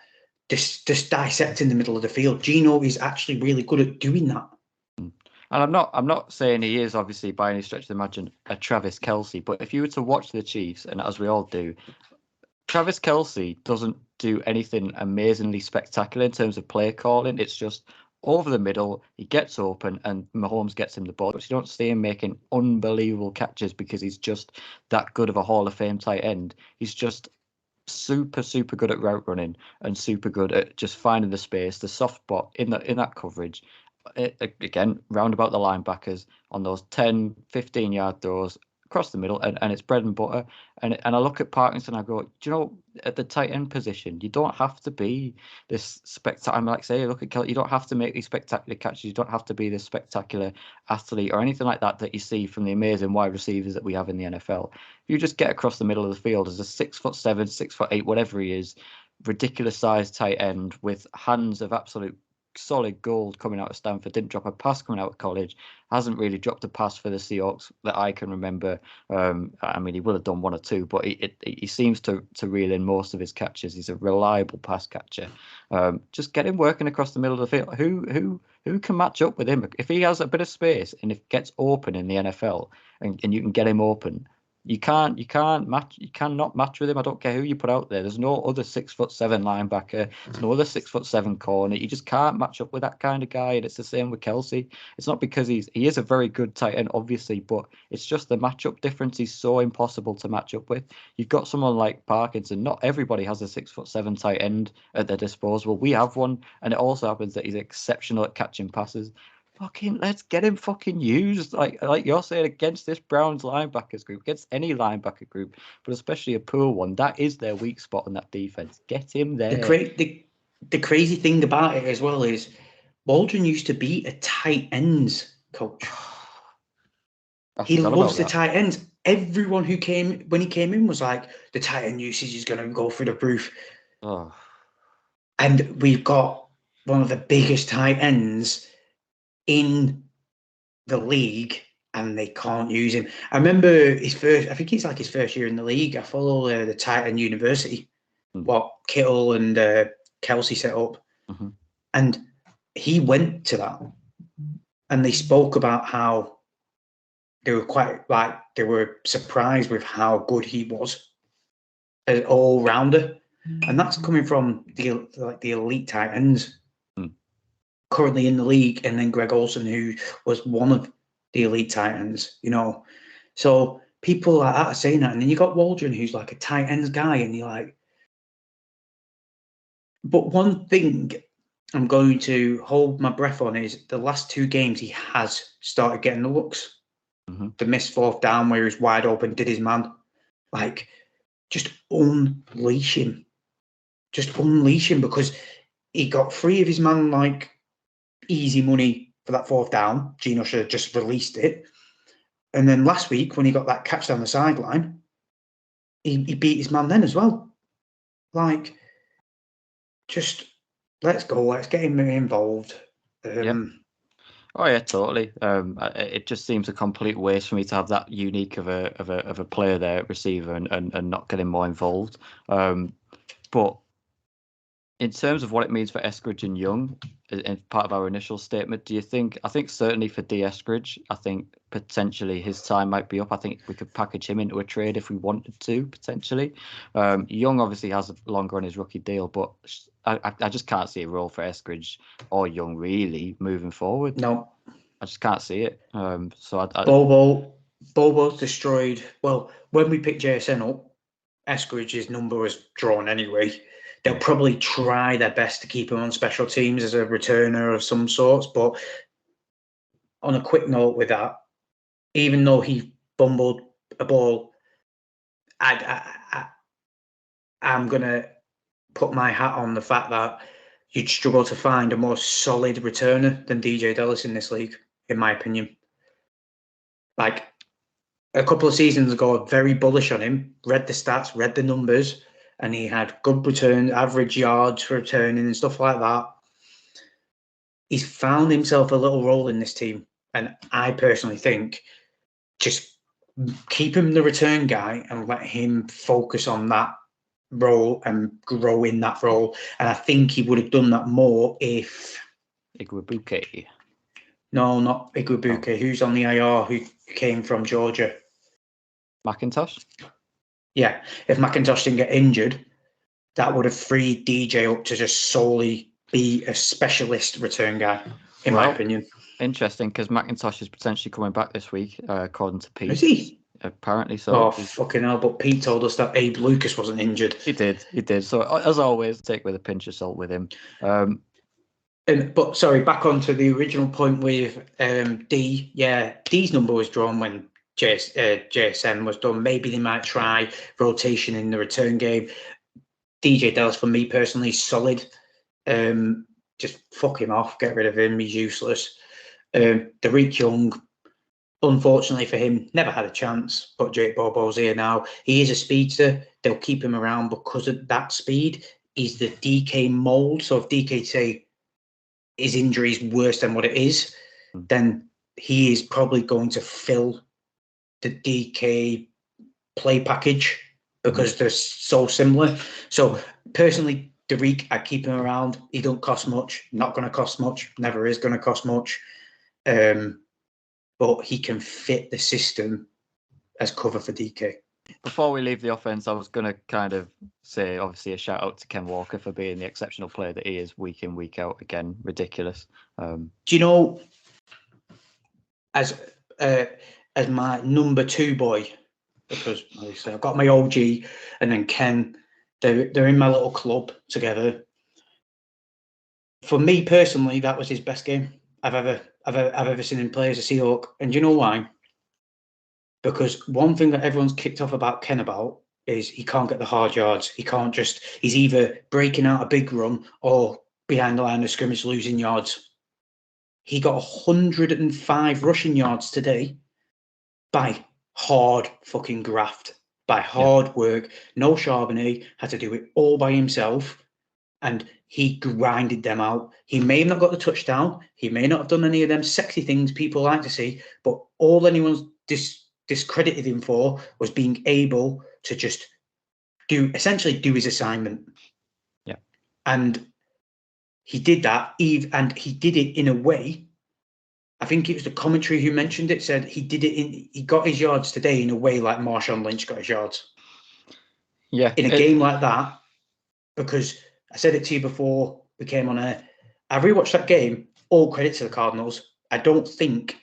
S1: just dissecting the middle of the field. Geno is actually really good at doing that.
S2: And I'm not saying he is, obviously, by any stretch of the imagination, a Travis Kelce, but if you were to watch the Chiefs, and as we all do, Travis Kelce doesn't do anything amazingly spectacular in terms of play calling. It's just over the middle, he gets open, and Mahomes gets him the ball. But you don't see him making unbelievable catches because he's just that good of a Hall of Fame tight end. He's just super good at route running and super good at just finding the space, the soft spot in that coverage. Again, round about the linebackers on those 10, 15-yard throws across the middle, and it's bread and butter. And I look at Parkinson, I go, do you know, at the tight end position, you don't have to be this spectacular. Like say, look at Kelly, you don't have to make these spectacular catches. You don't have to be this spectacular athlete or anything like that you see from the amazing wide receivers that we have in the NFL. If you just get across the middle of the field as a 6'7", 6'8", whatever he is, ridiculous sized tight end with hands of absolute solid gold coming out of Stanford, didn't drop a pass coming out of college, hasn't really dropped a pass for the Seahawks that I can remember. I mean, he will have done one or two, but he seems to reel in most of his catches. He's a reliable pass catcher. Just get him working across the middle of the field. Who can match up with him? If he has a bit of space and if it gets open in the NFL and you can get him open, you cannot match with him. I don't care who you put out there. There's no other 6'7" linebacker. There's no other 6'7" corner. You just can't match up with that kind of guy. And it's the same with Kelce. It's not because he is a very good tight end, obviously, but it's just the matchup difference. He's so impossible to match up with. You've got someone like Parkinson. Not everybody has a 6'7" tight end at their disposal. We have one, and it also happens that he's exceptional at catching passes. Fucking let's get him fucking used, like you're saying, against this Browns linebackers group, against any linebacker group, but especially a poor one. That is their weak spot on that defense. Get him there.
S1: The crazy thing about it as well is Waldron used to be a tight ends coach. He loves the tight ends. Everyone who came when he came in was like, the tight end usage is going to go through the roof.
S2: Oh.
S1: And we've got one of the biggest tight ends in the league, and they can't use him. I remember I think it's like his first year in the league. I follow the tight end university, what Kittle and Kelce set up.
S2: Mm-hmm.
S1: And he went to that, and they spoke about how they were surprised with how good he was as an all-rounder. And that's coming from the elite tight ends currently in the league, and then Greg Olsen, who was one of the elite tight ends, So people like that are saying that, and then you got Waldron, who's like a tight ends guy, and you're like. But one thing I'm going to hold my breath on is the last two games he has started getting the looks. Mm-hmm. The missed fourth down where he was wide open, did his man. Like, just unleash him. Because he got three of his man, like, easy money for that fourth down. Geno should have just released it. And then last week, when he got that catch down the sideline, he beat his man then as well. Like, just let's go. Let's get him involved.
S2: Oh yeah, totally. It just seems a complete waste for me to have that unique of a player there at receiver and not get him more involved. But in terms of what it means for Eskridge and Young, in part of our initial statement, do you think? I think certainly for Eskridge, I think potentially his time might be up. I think we could package him into a trade if we wanted to potentially. Young obviously has longer on his rookie deal, but I just can't see a role for Eskridge or Young really moving forward.
S1: No,
S2: I just can't see it. So
S1: Bobo's destroyed. Well, when we picked JSN up, Eskridge's number was drawn anyway. They'll probably try their best to keep him on special teams as a returner of some sorts. But on a quick note with that, even though he fumbled a ball, I'm going to put my hat on the fact that you'd struggle to find a more solid returner than DJ Dallas in this league, in my opinion. Like a couple of seasons ago, very bullish on him, read the stats, read the numbers, and he had good return, average yards for returning and stuff like that. He's found himself a little role in this team. And I personally think just keep him the return guy and let him focus on that role and grow in that role. And I think he would have done that more if...
S2: Igwebuike.
S1: No, not Igwebuike. Who's on the IR who came from Georgia?
S2: McIntosh?
S1: Yeah, if McIntosh didn't get injured, that would have freed DJ up to just solely be a specialist return guy, in my opinion.
S2: Interesting, because McIntosh is potentially coming back this week, according to Pete.
S1: Is he?
S2: Apparently so.
S1: Oh, fucking hell, but Pete told us that Abe Lucas wasn't injured.
S2: He did. So, as always, take with a pinch of salt with him.
S1: But sorry, back onto the original point with D. Yeah, D's number was drawn when JSN was done. Maybe they might try rotation in the return game. DJ Dallas, for me personally, solid. Just fuck him off, get rid of him. He's useless. Derek Young, unfortunately for him, never had a chance. But Jake Bobo's here now. He is a speedster. They'll keep him around because of that speed. He's the DK mold. So if DK say his injury is worse than what it is, then he is probably going to fill the DK play package because they're so similar. So personally, Derek, I keep him around. He don't cost much. Not going to cost much. Never is going to cost much. But he can fit the system as cover for DK.
S2: Before we leave the offense, I was going to kind of say, obviously, a shout out to Ken Walker for being the exceptional player that he is week in, week out. Again, ridiculous.
S1: Do you know, as my number two boy, because obviously I've got my OG and then Ken, they're in my little club together. For me personally, that was his best game I've ever seen him play as a Seahawk. And do you know why? Because one thing that everyone's kicked off about Ken about is he can't get the hard yards. He's either breaking out a big run or behind the line of scrimmage losing yards. He got 105 rushing yards today by hard fucking graft, by hard work. No Charbonnet, had to do it all by himself. And he grinded them out. He may have not got the touchdown. He may not have done any of them sexy things people like to see, but all anyone's discredited him for was being able to just essentially do his assignment.
S2: Yeah.
S1: And he did that, and he did it in a way. I think it was the commentary who mentioned it, said he got his yards today in a way like Marshawn Lynch got his yards.
S2: Yeah.
S1: In a game like that, because I said it to you before we came on air, I rewatched that game, all credit to the Cardinals. I don't think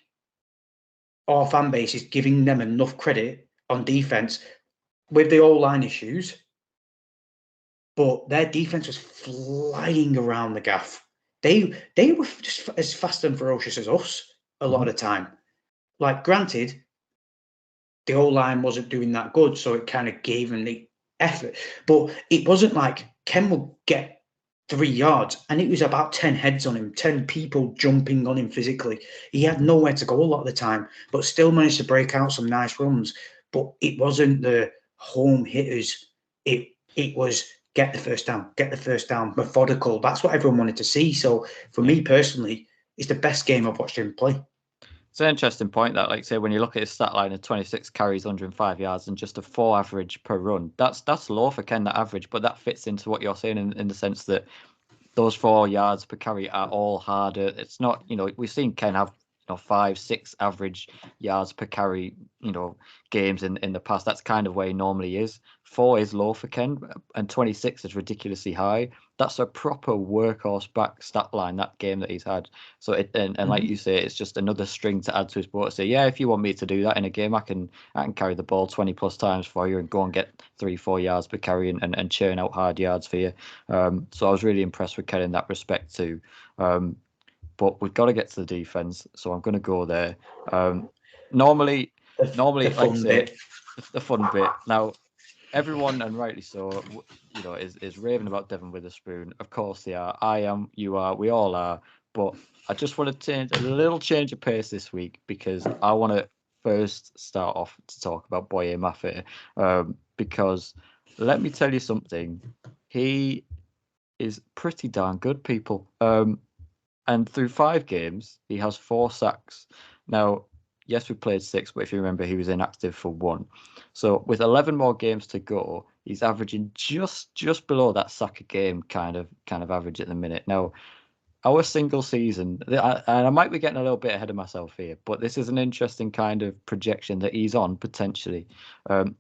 S1: our fan base is giving them enough credit on defense with the O-line issues, but their defense was flying around the gaff. They were just as fast and ferocious as us a lot of the time. Like, granted, the O-line wasn't doing that good, so it kind of gave them the effort. But it wasn't like Ken would get 3 yards and it was about 10 heads on him, 10 people jumping on him physically. He had nowhere to go a lot of the time, but still managed to break out some nice runs. But it wasn't the home hitters. It was get the first down, methodical. That's what everyone wanted to see. So for me personally, it's the best game I've watched him play.
S2: It's an interesting point that, like, say, when you look at his stat line of 26 carries, 105 yards, and just a 4 average per run, that's low for Ken, that average, but that fits into what you're saying in the sense that those 4 yards per carry are all harder. It's not, we've seen Ken have 5, 6 average yards per carry, games in the past. That's kind of where he normally is. 4 is low for Ken, and 26 is ridiculously high. That's a proper workhorse back stat line, that game that he's had. So and like you say, it's just another string to add to his bow to say, yeah, if you want me to do that in a game, I can carry the ball 20 plus times for you and go and get 3-4 yards per carry and churn out hard yards for you. So I was really impressed with Ken in that respect too. But we've got to get to the defense, so I'm going to go there. Normally,
S1: the fun bit.
S2: The fun bit. Now, everyone, and rightly so, is raving about Devon Witherspoon. Of course they are. I am. You are. We all are. But I just want to a little change of pace this week, because I want to first start off to talk about Boye Mafe, because let me tell you something. He is pretty darn good, people. And through 5 games, he has 4 sacks. Now, yes, we played 6, but if you remember, he was inactive for 1. So with 11 more games to go, he's averaging just below that sack a game kind of average at the minute. Now, our single season, and I might be getting a little bit ahead of myself here, but this is an interesting kind of projection that he's on potentially.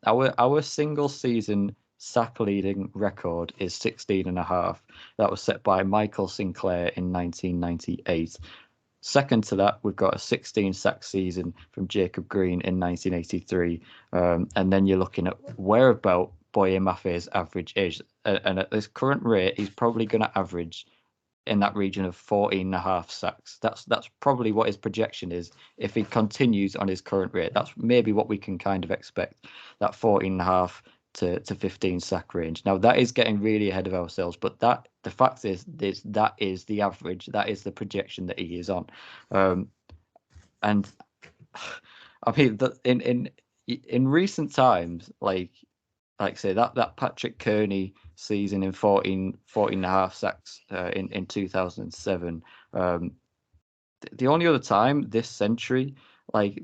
S2: Our single season sack leading record is 16.5. That was set by Michael Sinclair in 1998. Second to that, we've got a 16 sack season from Jacob Green in 1983. And then you're looking at whereabout Boye Mafe's average is. And at this current rate, he's probably going to average in that region of 14.5 sacks. That's probably what his projection is if he continues on his current rate. That's maybe what we can kind of expect, that 14.5 to 15 sack range. Now that is getting really ahead of ourselves, but the fact is that is the average, that is the projection that he is on. And I mean that in recent times, like say that Patrick Kearney season in 14.5 sacks in 2007, the only other time this century, like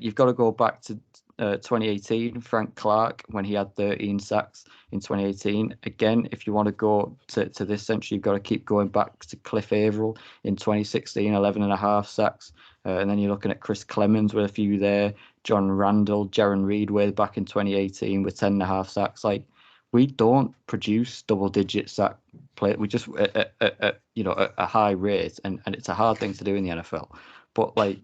S2: you've got to go back to 2018, Frank Clark, when he had 13 sacks in 2018. Again, if you want to go to this century, you've got to keep going back to Cliff Averill in 2016, 11.5 sacks. And then you're looking at Chris Clemens with a few there, John Randall, Jaron Reed way back in 2018 with 10.5 sacks. Like, we don't produce double-digit sack play. We just at a high rate, and it's a hard thing to do in the NFL. But like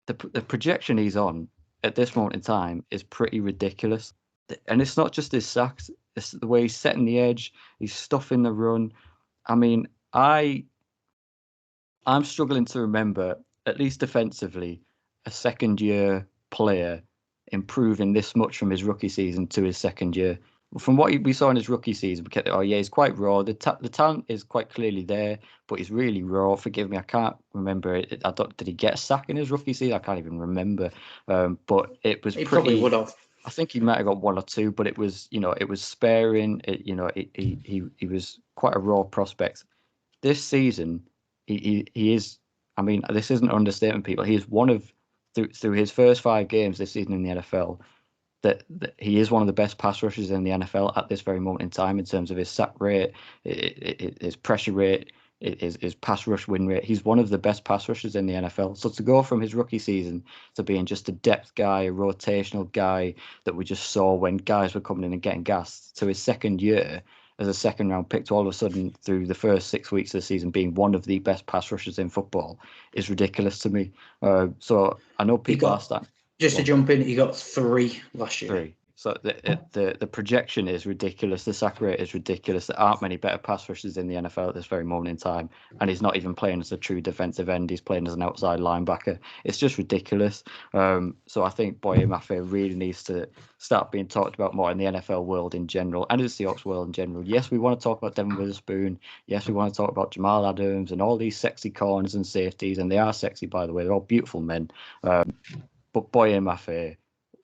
S2: the projection he's on at this moment in time is pretty ridiculous. And it's not just his sacks, it's the way he's setting the edge, he's stuffing the run. I mean, I'm struggling to remember, at least defensively, a second-year player improving this much from his rookie season to his second year. From what we saw in his rookie season, he's quite raw. The talent is quite clearly there, but he's really raw. Forgive me, I can't remember. Did he get a sack in his rookie season? I can't even remember. But it was
S1: Probably would have.
S2: I think he might have got 1 or 2, but it was it was sparing. He was quite a raw prospect. This season, he is. I mean, this isn't an understatement, people. He is one of through his first 5 games this season in the NFL. That he is one of the best pass rushers in the NFL at this very moment in time in terms of his sack rate, his pressure rate, his pass rush win rate. He's one of the best pass rushers in the NFL. So to go from his rookie season to being just a depth guy, a rotational guy that we just saw when guys were coming in and getting gassed, to his second year as a second round pick, to all of a sudden through the first 6 weeks of the season being one of the best pass rushers in football is ridiculous to me. So I know people ask that.
S1: Just to jump in, he got 3 last year.
S2: 3. So the projection is ridiculous. The sack rate is ridiculous. There aren't many better pass rushers in the NFL at this very moment in time. And he's not even playing as a true defensive end. He's playing as an outside linebacker. It's just ridiculous. So I think Boye Mafe really needs to start being talked about more in the NFL world in general and in the Seahawks world in general. Yes, we want to talk about Devon Witherspoon. Yes, we want to talk about Jamal Adams and all these sexy corners and safeties. And they are sexy, by the way. They're all beautiful men. But Boye Mafe,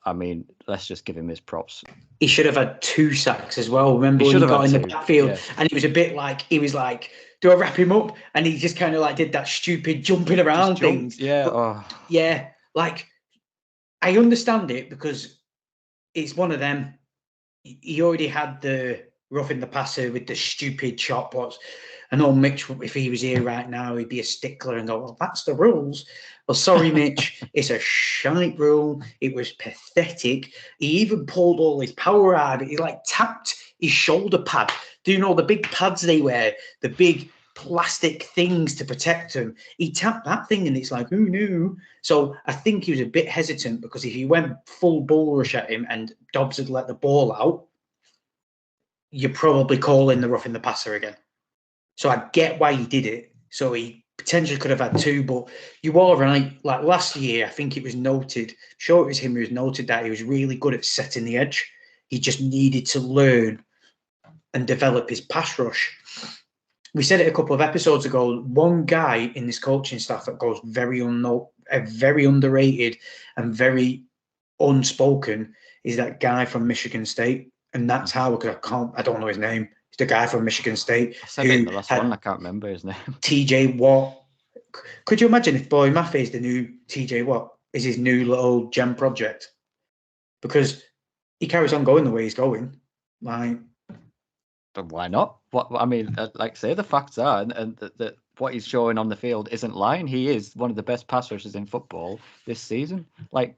S2: I mean, let's just give him his props.
S1: He should have had 2 sacks as well. Remember when he got in the backfield and he was a bit like, he was like, do I wrap him up? And he just kind of like did that stupid jumping around things.
S2: Yeah.
S1: But, yeah. Like, I understand it because it's one of them. He already had the roughing the passer with the stupid chop. I know Mitch, if he was here right now, he'd be a stickler and go, well, that's the rules. Well, sorry, Mitch, it's a shite rule. It was pathetic. He even pulled all his power out. He like tapped his shoulder pad. Do you know the big pads they wear? The big plastic things to protect him. He tapped that thing and it's like, oh no. So I think he was a bit hesitant because if he went full bull rush at him and Dobbs had let the ball out, you're probably calling the roughing the passer again. So I get why he did it. So he potentially could have had 2, but you are right. Like last year, I think it was noted, sure it was him who was noted that he was really good at setting the edge. He just needed to learn and develop his pass rush. We said it a couple of episodes ago, one guy in this coaching staff that goes very underrated and very unspoken is that guy from Michigan State. And that's how, I don't know his name. He's the guy from Michigan State.
S2: I said it in the last one. I can't remember his name.
S1: TJ Watt. Could you imagine if Boy Mafe is the new TJ Watt? Is his new little gem project? Because he carries on going the way he's going. Like,
S2: but why not? What I mean, like I say, the facts are, and that what he's showing on the field isn't lying. He is one of the best pass rushers in football this season. Like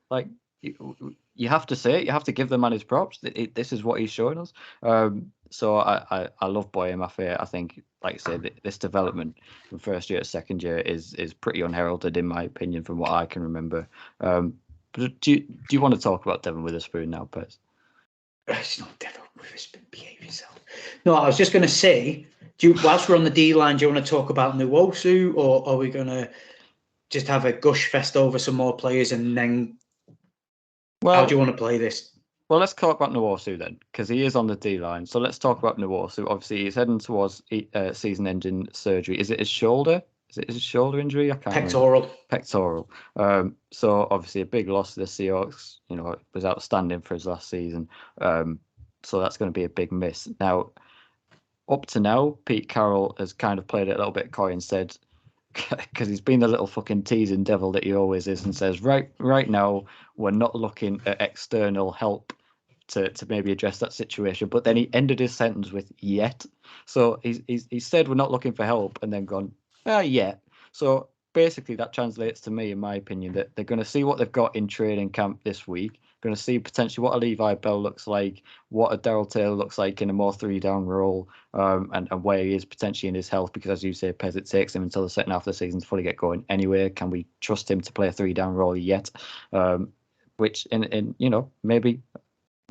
S2: you have to say it. You have to give the man his props. This is what he's showing us. So I love Boye Mafe. I think, like I said, this development from first year to second year is pretty unheralded in my opinion, from what I can remember. But do you want to talk about Devon Witherspoon now, Pez?
S1: It's not Devon Witherspoon. Behave yourself. No, I was just going to say, whilst we're on the D line, do you want to talk about Nwosu, or are we going to just have a gush fest over some more players and then? Well, how do you want to play this?
S2: Well, let's talk about Nwosu then, because he is on the D line. So let's talk about Nwosu. Obviously, he's heading towards season-ending surgery. Is it his shoulder? Is it his shoulder injury? I can't remember. Pectoral. So obviously a big loss to the Seahawks. You know, it was outstanding for his last season. So that's going to be a big miss. Now, up to now, Pete Carroll has kind of played it a little bit coy and said, because he's been the little fucking teasing devil that he always is, and says, right now, we're not looking at external help to maybe address that situation. But then he ended his sentence with yet. So he said we're not looking for help and then gone, yet. So basically that translates to me, in my opinion, that they're going to see what they've got in training camp this week. Going to see potentially what a Levi Bell looks like, what a Darrell Taylor looks like in a more 3-down role, and where he is potentially in his health, because as you say, Pez, it takes him until the second half of the season to fully get going anyway. Can we trust him to play a 3-down role yet? Which in maybe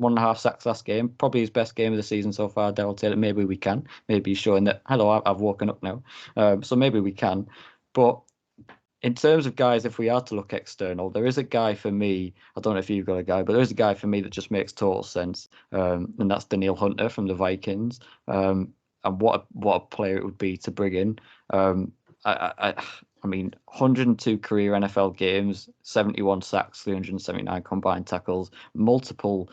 S2: 1.5 sacks last game, probably his best game of the season so far, Darrell Taylor. Maybe we can. Maybe he's showing that, hello, I've woken up now. So maybe we can. But in terms of guys, if we are to look external, there is a guy for me, I don't know if you've got a guy, but there is a guy for me that just makes total sense. And that's Danielle Hunter from the Vikings. And what a player it would be to bring in. I mean, 102 career NFL games, 71 sacks, 379 combined tackles, multiple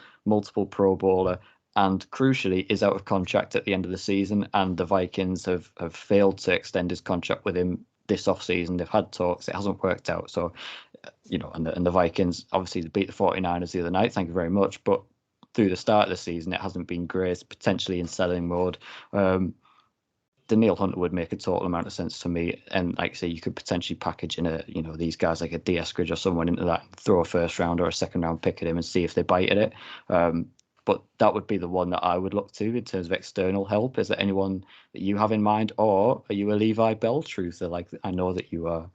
S2: Pro Bowler, and crucially is out of contract at the end of the season. And the Vikings have failed to extend his contract with him this off-season. They've had talks, it hasn't worked out. So, and the Vikings obviously beat the 49ers the other night, thank you very much. But through the start of the season, it hasn't been great, potentially in selling mode. Danielle Hunter would make a total amount of sense to me. And like I say, you could potentially package in these guys like a Eskridge or someone into that, throw a first round or a second round pick at him and see if they bite at it. But that would be the one that I would look to in terms of external help. Is there anyone that you have in mind, or are you a Levi Bell truther? Like I know that you are.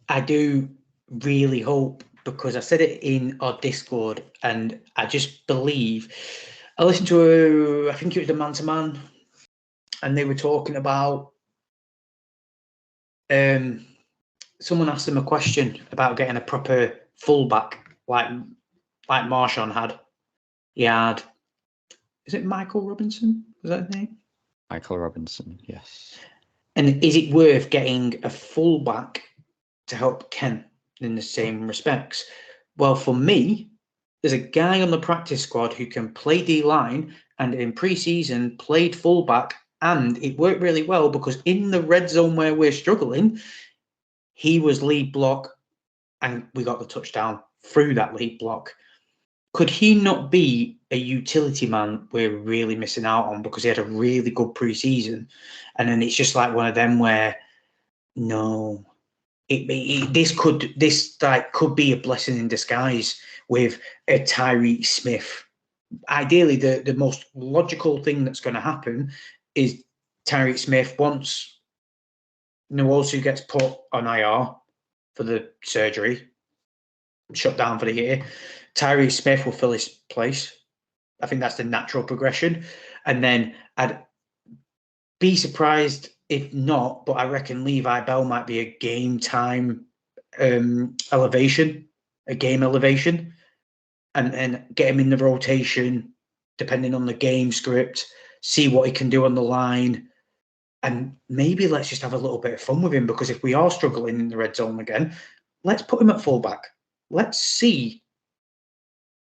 S1: I do really hope, because I said it in our Discord, and I just believe. I listened to I think it was the Man to Man, and they were talking about. Someone asked them a question about getting a proper fullback like Marshawn had. He had, is it Michael Robinson? Was that his name?
S2: Michael Robinson, yes.
S1: And is it worth getting a fullback to help Ken in the same respects? Well, for me, there's a guy on the practice squad who can play D-line and in pre-season played fullback, and it worked really well because in the red zone where we're struggling, he was lead block and we got the touchdown through that lead block. Could he not be a utility man we're really missing out on because he had a really good pre-season? And then it's just like one of them where, no, this could be a blessing in disguise with a Tyreek Smith. Ideally, the most logical thing that's going to happen is Tyreek Smith, once Nwosu gets put on IR for the surgery, shut down for the year, Tyreek Smith will fill his place. I think that's the natural progression. And then I'd be surprised if not, but I reckon Levi Bell might be a game time elevation, and get him in the rotation, depending on the game script, see what he can do on the line. And maybe let's just have a little bit of fun with him, because if we are struggling in the red zone again, let's put him at fullback. Let's see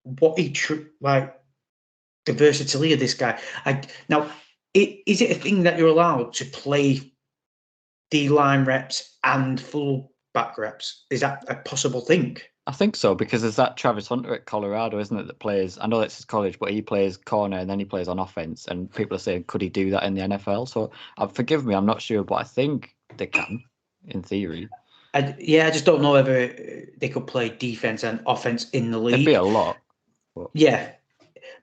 S1: what the versatility of this guy. Now, is it a thing that you're allowed to play D-line reps and fullback reps? Is that a possible thing?
S2: I think so, because there's that Travis Hunter at Colorado, isn't it, that plays, I know it's his college, but he plays corner and then he plays on offense, and people are saying, could he do that in the NFL? So forgive me, I'm not sure, but I think they can, in theory.
S1: I just don't know whether they could play defense and offense in the league.
S2: It'd be a lot.
S1: But... yeah,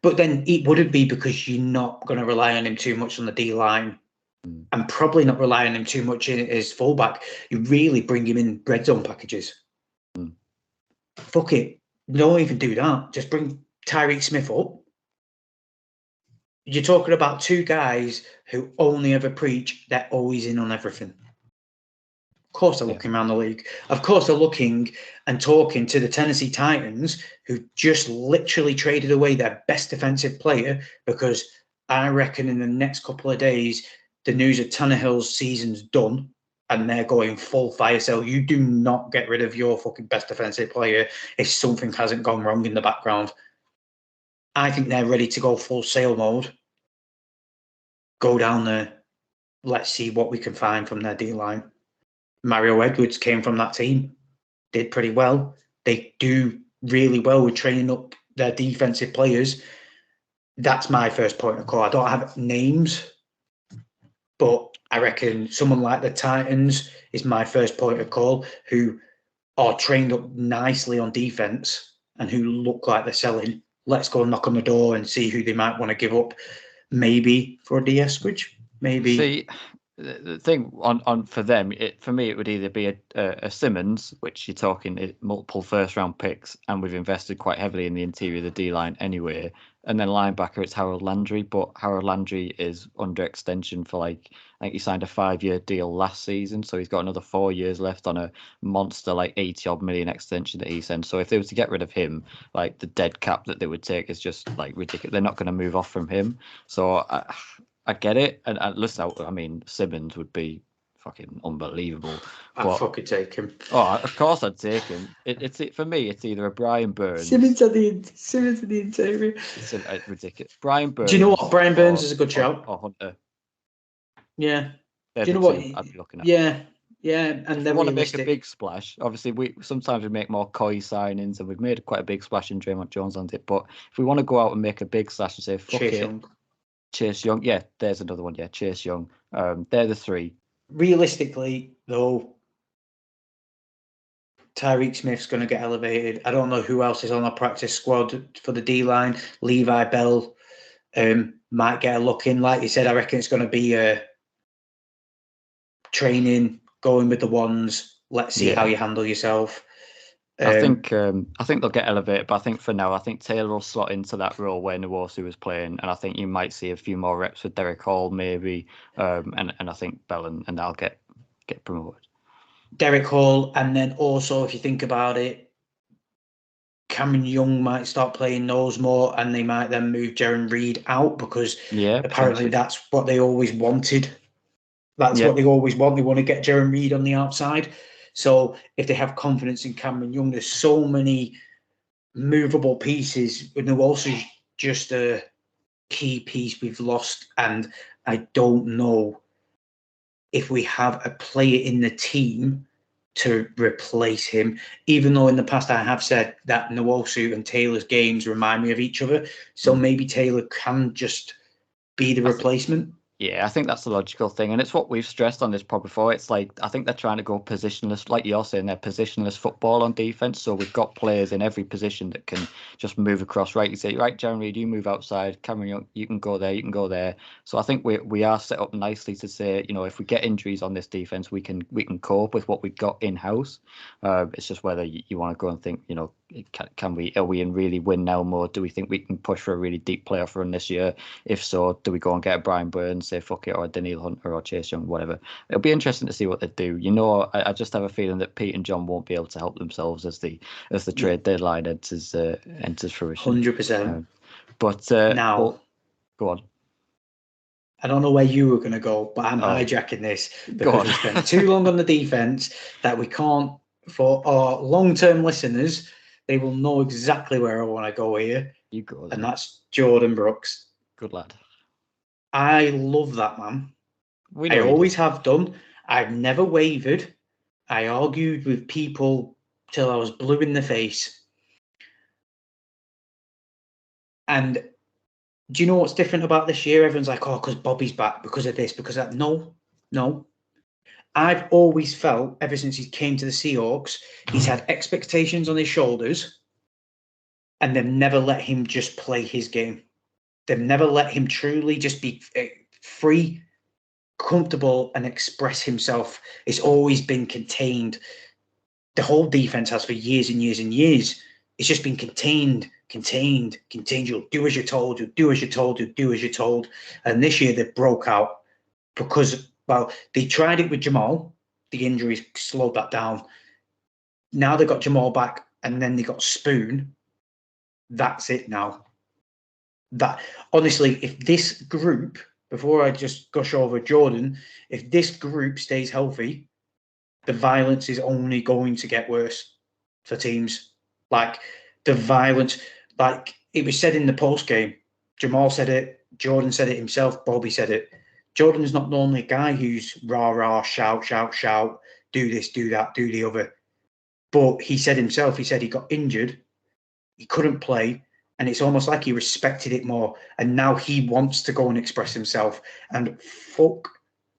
S1: but then it wouldn't be, because you're not going to rely on him too much on the D-line, and probably not rely on him too much in his fullback. You really bring him in red zone packages. Fuck it. Don't even do that. Just bring Tyreek Smith up. You're talking about two guys who only ever preach they're always in on everything. Of course they're looking around the league. Of course they're looking and talking to the Tennessee Titans, who just literally traded away their best defensive player, because I reckon in the next couple of days, the news of Tannehill's season's done and they're going full fire sale. You do not get rid of your fucking best defensive player if something hasn't gone wrong in the background. I think they're ready to go full sale mode. Go down there. Let's see what we can find from their D-line. Mario Edwards came from that team. Did pretty well. They do really well with training up their defensive players. That's my first point of call. I don't have names, but I reckon someone like the Titans is my first point of call, who are trained up nicely on defense and who look like they're selling. Let's go knock on the door and see who they might want to give up. Maybe for a Eskridge. Maybe.
S2: See, the thing on for them, for me, it would either be a Simmons, which you're talking multiple first-round picks, and we've invested quite heavily in the interior of the D-line anyway. And then linebacker, it's Harold Landry, but Harold Landry is under extension for I think he signed a 5-year deal last season, so he's got another 4 years left on a monster 80-odd million extension that he sent. So if they were to get rid of him, the dead cap that they would take is just ridiculous. They're not going to move off from him. So I get it, and listen, I mean, Simmons would be fucking unbelievable.
S1: I'd fucking take him.
S2: Oh, of course I'd take him. For me, it's either a Brian Burns.
S1: Simmons at the interior.
S2: It's ridiculous. Brian Burns.
S1: Do you know what? Brian Burns is a good shout.
S2: Or Hunter.
S1: Yeah.
S2: They're
S1: do you know what?
S2: I'd be looking at.
S1: Yeah. And then
S2: want to make a big splash. Obviously, we sometimes make more coy signings, and we've made quite a big splash in Draymond Jones on it. But if we want to go out and make a big splash and say, fuck Chase Young. Yeah, there's another one. Yeah, Chase Young. They're the three.
S1: Realistically, though, Tyreek Smith's going to get elevated. I don't know who else is on the practice squad for the D-line. Levi Bell might get a look in. Like you said, I reckon it's going to be training, going with the ones. Let's see how you handle yourself.
S2: I think they'll get elevated, but I think for now, I think Taylor will slot into that role where Nwosu was playing, and I think you might see a few more reps with Derek Hall, maybe, and I think Bell and I'll get promoted. Derek Hall, and then also, if you think about it, Cameron Young might start playing those more, and they might then move Jordyn Reed out, because apparently that's what they always wanted. That's what they always want. They want to get Jordyn Reed on the outside. So if they have confidence in Cameron Young, there's so many
S1: movable pieces. Nwosu is just a key piece we've lost, and I don't know if we have a player in the team to replace him, even though in the past I have said that Nwosu and Taylor's games remind me of each other. So maybe Taylor can just be the replacement.
S2: Yeah, I think that's the logical thing. And it's what we've stressed on this pod before. It's like, I think they're trying to go positionless, like you're saying, they're positionless football on defense. So we've got players in every position that can just move across, right? You say, right, Jeremy, do you move outside? Cameron Young, you can go there, you can go there. So I think we are set up nicely to say, if we get injuries on this defense, we can cope with what we've got in-house. It's just whether you want to go and think, are we in really win now mode? Do we think we can push for a really deep playoff run this year? If so, do we go and get a Brian Burns, say fuck it, or a Daniil Hunter or Chase Young, whatever? It'll be interesting to see what they do. I just have a feeling that Pete and John won't be able to help themselves as the trade deadline enters fruition.
S1: 100%.
S2: But
S1: now,
S2: go on.
S1: I don't know where you were going to go, but I'm hijacking this because we spent too long on the defense that we can't. For our long-term listeners, they will know exactly where I want to go here.
S2: You go there.
S1: And that's Jordyn Brooks.
S2: Good lad.
S1: I love that man. I always have done. I've never wavered. I argued with people till I was blue in the face. And do you know what's different about this year? Everyone's like, oh, because Bobby's back, because of this, because of that. No. I've always felt, ever since he came to the Seahawks, he's had expectations on his shoulders, and they've never let him just play his game. They've never let him truly just be free, comfortable, and express himself. It's always been contained. The whole defense has for years and years and years. It's just been contained. You'll do as you're told. You'll do as you're told. You'll do as you're told. And this year they broke out because, well, they tried it with Jamal. The injuries slowed that down. Now they got Jamal back, and then they got Spoon. That's it now. That honestly, if this group, before I just gush over Jordyn, if this group stays healthy, the violence is only going to get worse for teams. Like the violence, like it was said in the post game. Jamal said it. Jordyn said it himself. Bobby said it. Jordyn is not normally a guy who's rah, shout, do this, do that, do the other. But he said himself, he said he got injured. He couldn't play. And it's almost like he respected it more. And now he wants to go and express himself. And fuck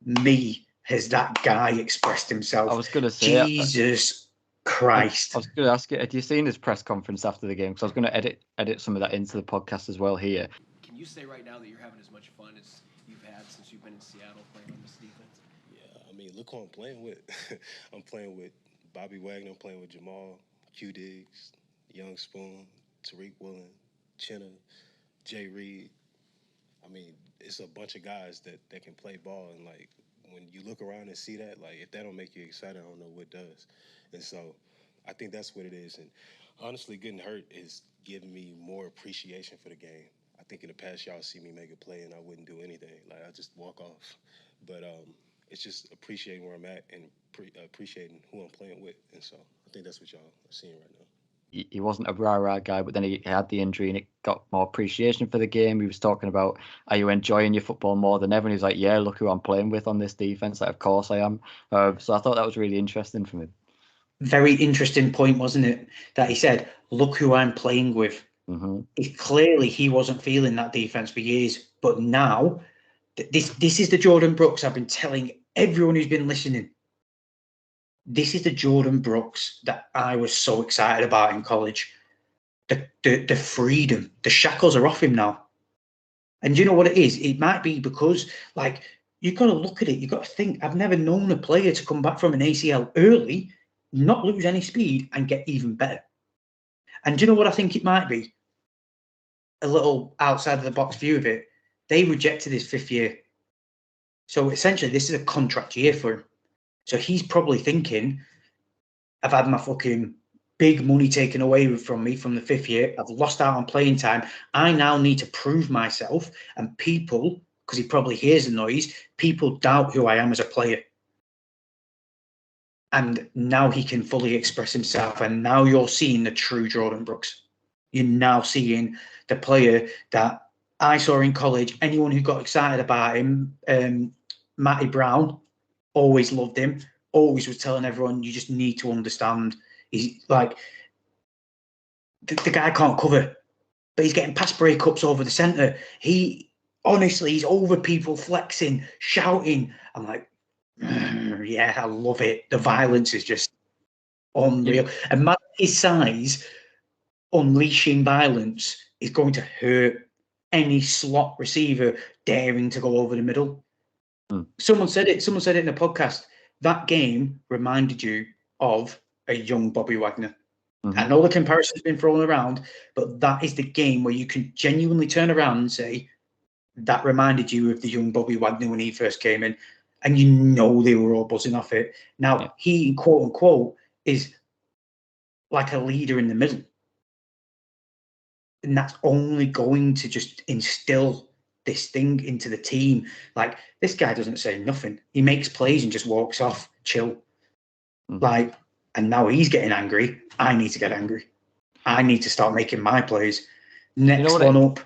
S1: me, has that guy expressed himself.
S2: I was going to say,
S1: Jesus Christ.
S2: I was going to ask you, had you seen his press conference after the game? Because I was going to edit some of that into the podcast as well here.
S5: Can you say right now that you're having as much fun as you've had since you've been in Seattle playing on this defense?
S4: Yeah, I mean, look who I'm playing with. I'm playing with Bobby Wagner. I'm playing with Jamal, Q Diggs, Young Spoon, Tariq Woolen, Chenna, Jay Reed. I mean, it's a bunch of guys that can play ball. And, like, when you look around and see that, like, if that don't make you excited, I don't know what does. And so I think that's what it is. And honestly, getting hurt is giving me more appreciation for the game. I think in the past, y'all see me make a play and I wouldn't do anything. Like, I just walk off. But it's just appreciating where I'm at and appreciating who I'm playing with. And so I think that's what y'all are seeing right now.
S2: He wasn't a rah-rah guy, but then he had the injury and it got more appreciation for the game. He was talking about, are you enjoying your football more than ever? And he was like, yeah, look who I'm playing with on this defense. Like, of course I am. So I thought that was really interesting from him. Very
S1: interesting point, wasn't it? That he said, look who I'm playing with.
S2: Mm-hmm.
S1: Clearly, he wasn't feeling that defense for years. But now, this is the Jordyn Brooks I've been telling everyone who's been listening. This is the Jordyn Brooks that I was so excited about in college. The freedom, the shackles are off him now. And you know what it is? It might be because, like, you've got to look at it. You've got to think, I've never known a player to come back from an ACL early, not lose any speed, and get even better. And do you know what I think it might be? A little outside of the box view of it. They rejected his 5th year. So essentially, this is a contract year for him. So he's probably thinking, I've had my fucking big money taken away from me from the 5th year. I've lost out on playing time. I now need to prove myself. And people, because he probably hears the noise, people doubt who I am as a player. And now he can fully express himself. And now you're seeing the true Jordyn Brooks. you're now seeing the player that I saw in college. Anyone who got excited about him, Matty Brown, always loved him, always was telling everyone, you just need to understand. He's like, the guy can't cover, but he's getting pass breakups over the centre. Honestly, he's over people, flexing, shouting. I'm like, yeah, I love it. The violence is just unreal. And his size, unleashing violence is going to hurt any slot receiver daring to go over the middle. Someone said it in a podcast. That game reminded you of a young Bobby Wagner. I know the comparison's been thrown around, but that is the game where you can genuinely turn around and say, that reminded you of the young Bobby Wagner when he first came in. And you know they were all buzzing off it. Now, he, quote unquote, is like a leader in the middle. And that's only going to just instill this thing into the team. Like, this guy doesn't say nothing. He makes plays and just walks off, chill. Like, and now he's getting angry. I need to get angry. I need to start making my plays. Next one up,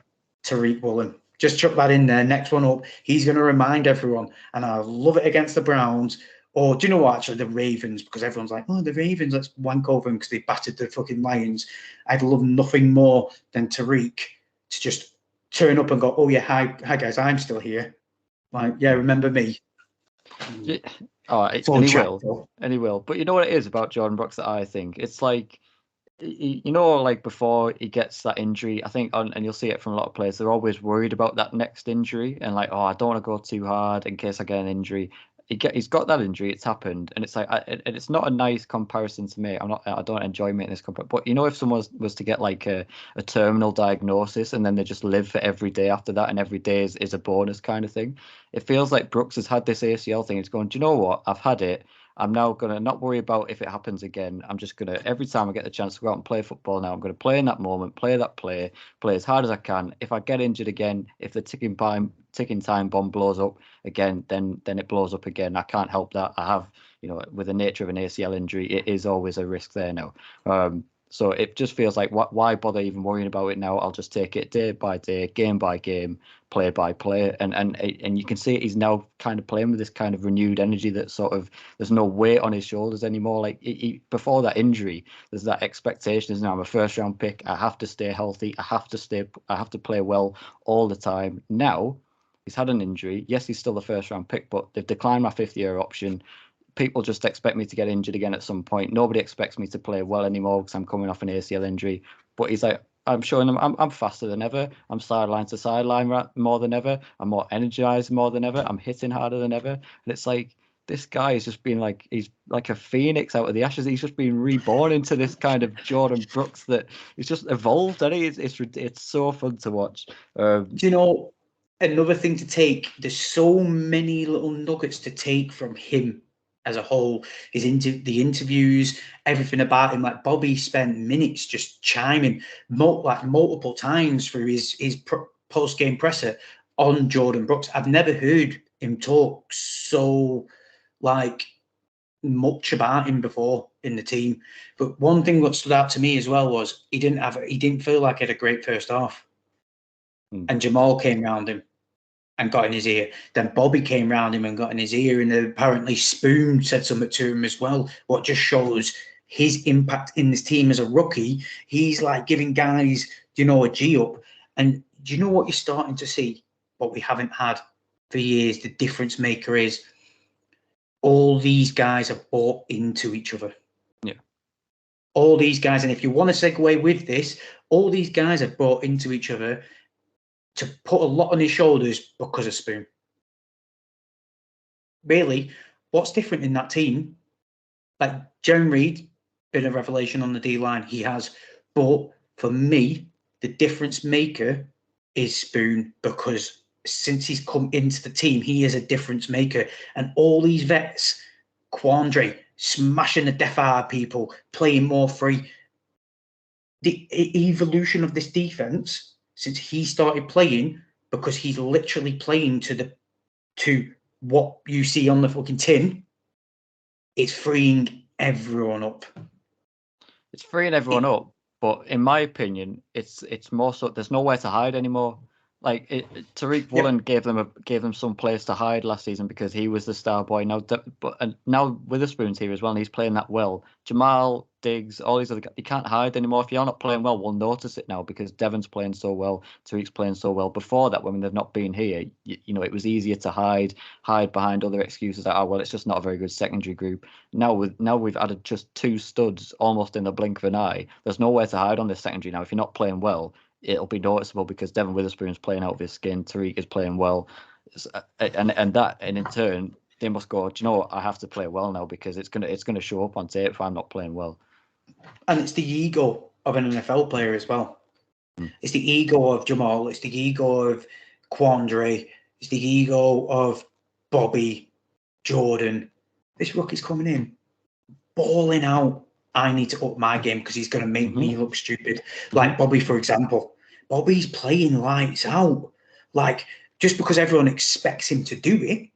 S1: Tariq Woolen. Just chuck that in there. Next one up. He's going to remind everyone. And I love it against the Browns. Or do you know what? Actually, the Ravens, because everyone's like, oh, the Ravens, let's wank over them because they battered the fucking Lions. I'd love nothing more than Tariq to just turn up and go, oh, yeah, hi guys, I'm still here. Like, yeah, remember me?
S2: And he will. But you know what it is about Jordyn Brooks that I think? It's like, you know, like before he gets that injury, I think, and you'll see it from a lot of players, they're always worried about that next injury and like, oh, I don't want to go too hard in case I get an injury. He's got that injury, it's happened, and it's like, and it's not a nice comparison to make. I don't enjoy making this comparison, but you know, if someone was to get like a terminal diagnosis and then they just live for every day after that, and every day is a bonus kind of thing, it feels like Brooks has had this ACL thing. It's going, do you know what? I've had it. I'm now going to not worry about if it happens again. I'm just going to, every time I get the chance to go out and play football now, I'm going to play in that moment, play that play as hard as I can. If I get injured again, if the ticking time bomb blows up again, then it blows up again. I can't help that. I have, you know, with the nature of an ACL injury, it is always a risk there now. So it just feels like, why bother even worrying about it now? I'll just take it day by day, game by game, play by play, and you can see he's now kind of playing with this kind of renewed energy that sort of, there's no weight on his shoulders anymore. Like before that injury, there's that expectation. Is now I'm a first round pick. I have to stay healthy. I have to play well all the time. Now he's had an injury. Yes, he's still the first round pick, but they've declined my 5th-year option. People just expect me to get injured again at some point. Nobody expects me to play well anymore because I'm coming off an ACL injury. But he's like, I'm showing them I'm faster than ever. I'm sideline to sideline more than ever. I'm more energized more than ever. I'm hitting harder than ever. And it's like, this guy has just been like, he's like a phoenix out of the ashes. He's just been reborn into this kind of Jordyn Brooks that he's just evolved. And it's so fun to watch.
S1: Do you know, another thing to take, there's so many little nuggets to take from him as a whole, the interviews, everything about him. Like, Bobby spent minutes just chiming multiple times through his post-game presser on Jordyn Brooks. I've never heard him talk so like much about him before in the team. But one thing that stood out to me as well was he didn't feel like he had a great first half. And Jamal came round him and got in his ear. Then Bobby came round him and got in his ear, and apparently Spoon said something to him as well, what just shows his impact in this team as a rookie. He's like giving guys, you know, a G up. And do you know what you're starting to see? What we haven't had for years, the difference maker is all these guys have bought into each other.
S2: Yeah.
S1: All these guys, and if you want to segue with this, all these guys have bought into each other to put a lot on his shoulders because of Spoon. Really, what's different in that team? Like, Jeremy Reed, been a revelation on the D-line, he has. But for me, the difference maker is Spoon, because since he's come into the team, he is a difference maker. And all these vets, Quandre, smashing the death out of people, playing more free. The evolution of this defense since he started playing, because he's literally playing to what you see on the fucking tin, it's freeing everyone up.
S2: It's freeing everyone up, But in my opinion, it's more so there's nowhere to hide anymore. Like Tariq Woolen gave them some place to hide last season because he was the star boy. Now Witherspoon's here as well, and he's playing that well. Jamal, Diggs, all these other guys, you can't hide anymore. If you're not playing well, we'll notice it now because Devon's playing so well, Tariq's playing so well. Before that, when they've not been here, you know, it was easier to hide behind other excuses like, oh well, it's just not a very good secondary group. Now we've added just 2 studs almost in the blink of an eye. There's nowhere to hide on this secondary now. If you're not playing well, it'll be noticeable because Devon Witherspoon's playing out of his skin. Tariq is playing well, and in turn they must go, do you know what? I have to play well now because it's gonna show up on tape if I'm not playing well.
S1: And it's the ego of an NFL player as well. It's the ego of Jamal. It's the ego of Quandre. It's the ego of Bobby, Jordan. This rookie's coming in, balling out. I need to up my game because he's going to make me look stupid. Like Bobby, for example. Bobby's playing lights out. Like, just because everyone expects him to do it.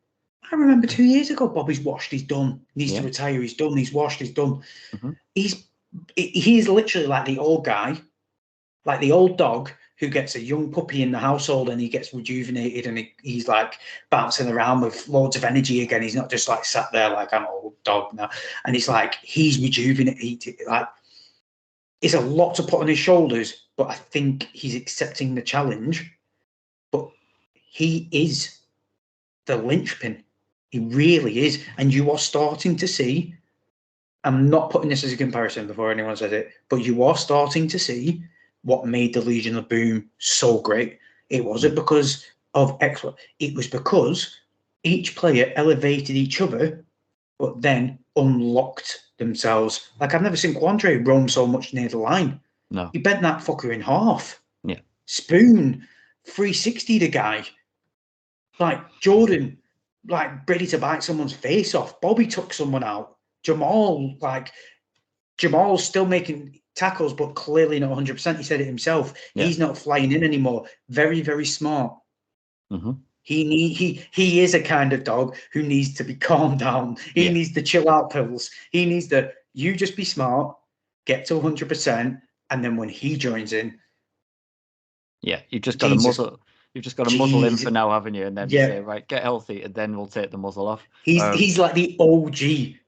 S1: I remember 2 years ago, Bobby's washed, he's done. Needs to retire, he's done. He's washed, he's done. He's literally like the old guy, like the old dog who gets a young puppy in the household and he gets rejuvenated and he's like bouncing around with loads of energy again. He's not just like sat there like I'm an old dog now. And it's like he's rejuvenated. Like, it's a lot to put on his shoulders, but I think he's accepting the challenge. But he is the linchpin. He really is. And you are starting to see, I'm not putting this as a comparison before anyone says it, but you are starting to see what made the Legion of Boom so great. It wasn't because of excellence. It was because each player elevated each other, but then unlocked themselves. Like, I've never seen Quandre roam so much near the line.
S2: No.
S1: He bent that fucker in half.
S2: Yeah.
S1: Spoon, 360 the guy. Like, Jordan, like, ready to bite someone's face off. Bobby took someone out. Jamal's still making tackles, but clearly not 100%. He said it himself. Yeah. He's not flying in anymore. Very, very smart. He is a kind of dog who needs to be calmed down. He needs the chill out pills. He needs you just be smart, get to 100%, and then when he joins in,
S2: you've just got to muzzle. You've just got to muzzle him for now, haven't you? And then say, right, get healthy, and then we'll take the muzzle off.
S1: He's like the OG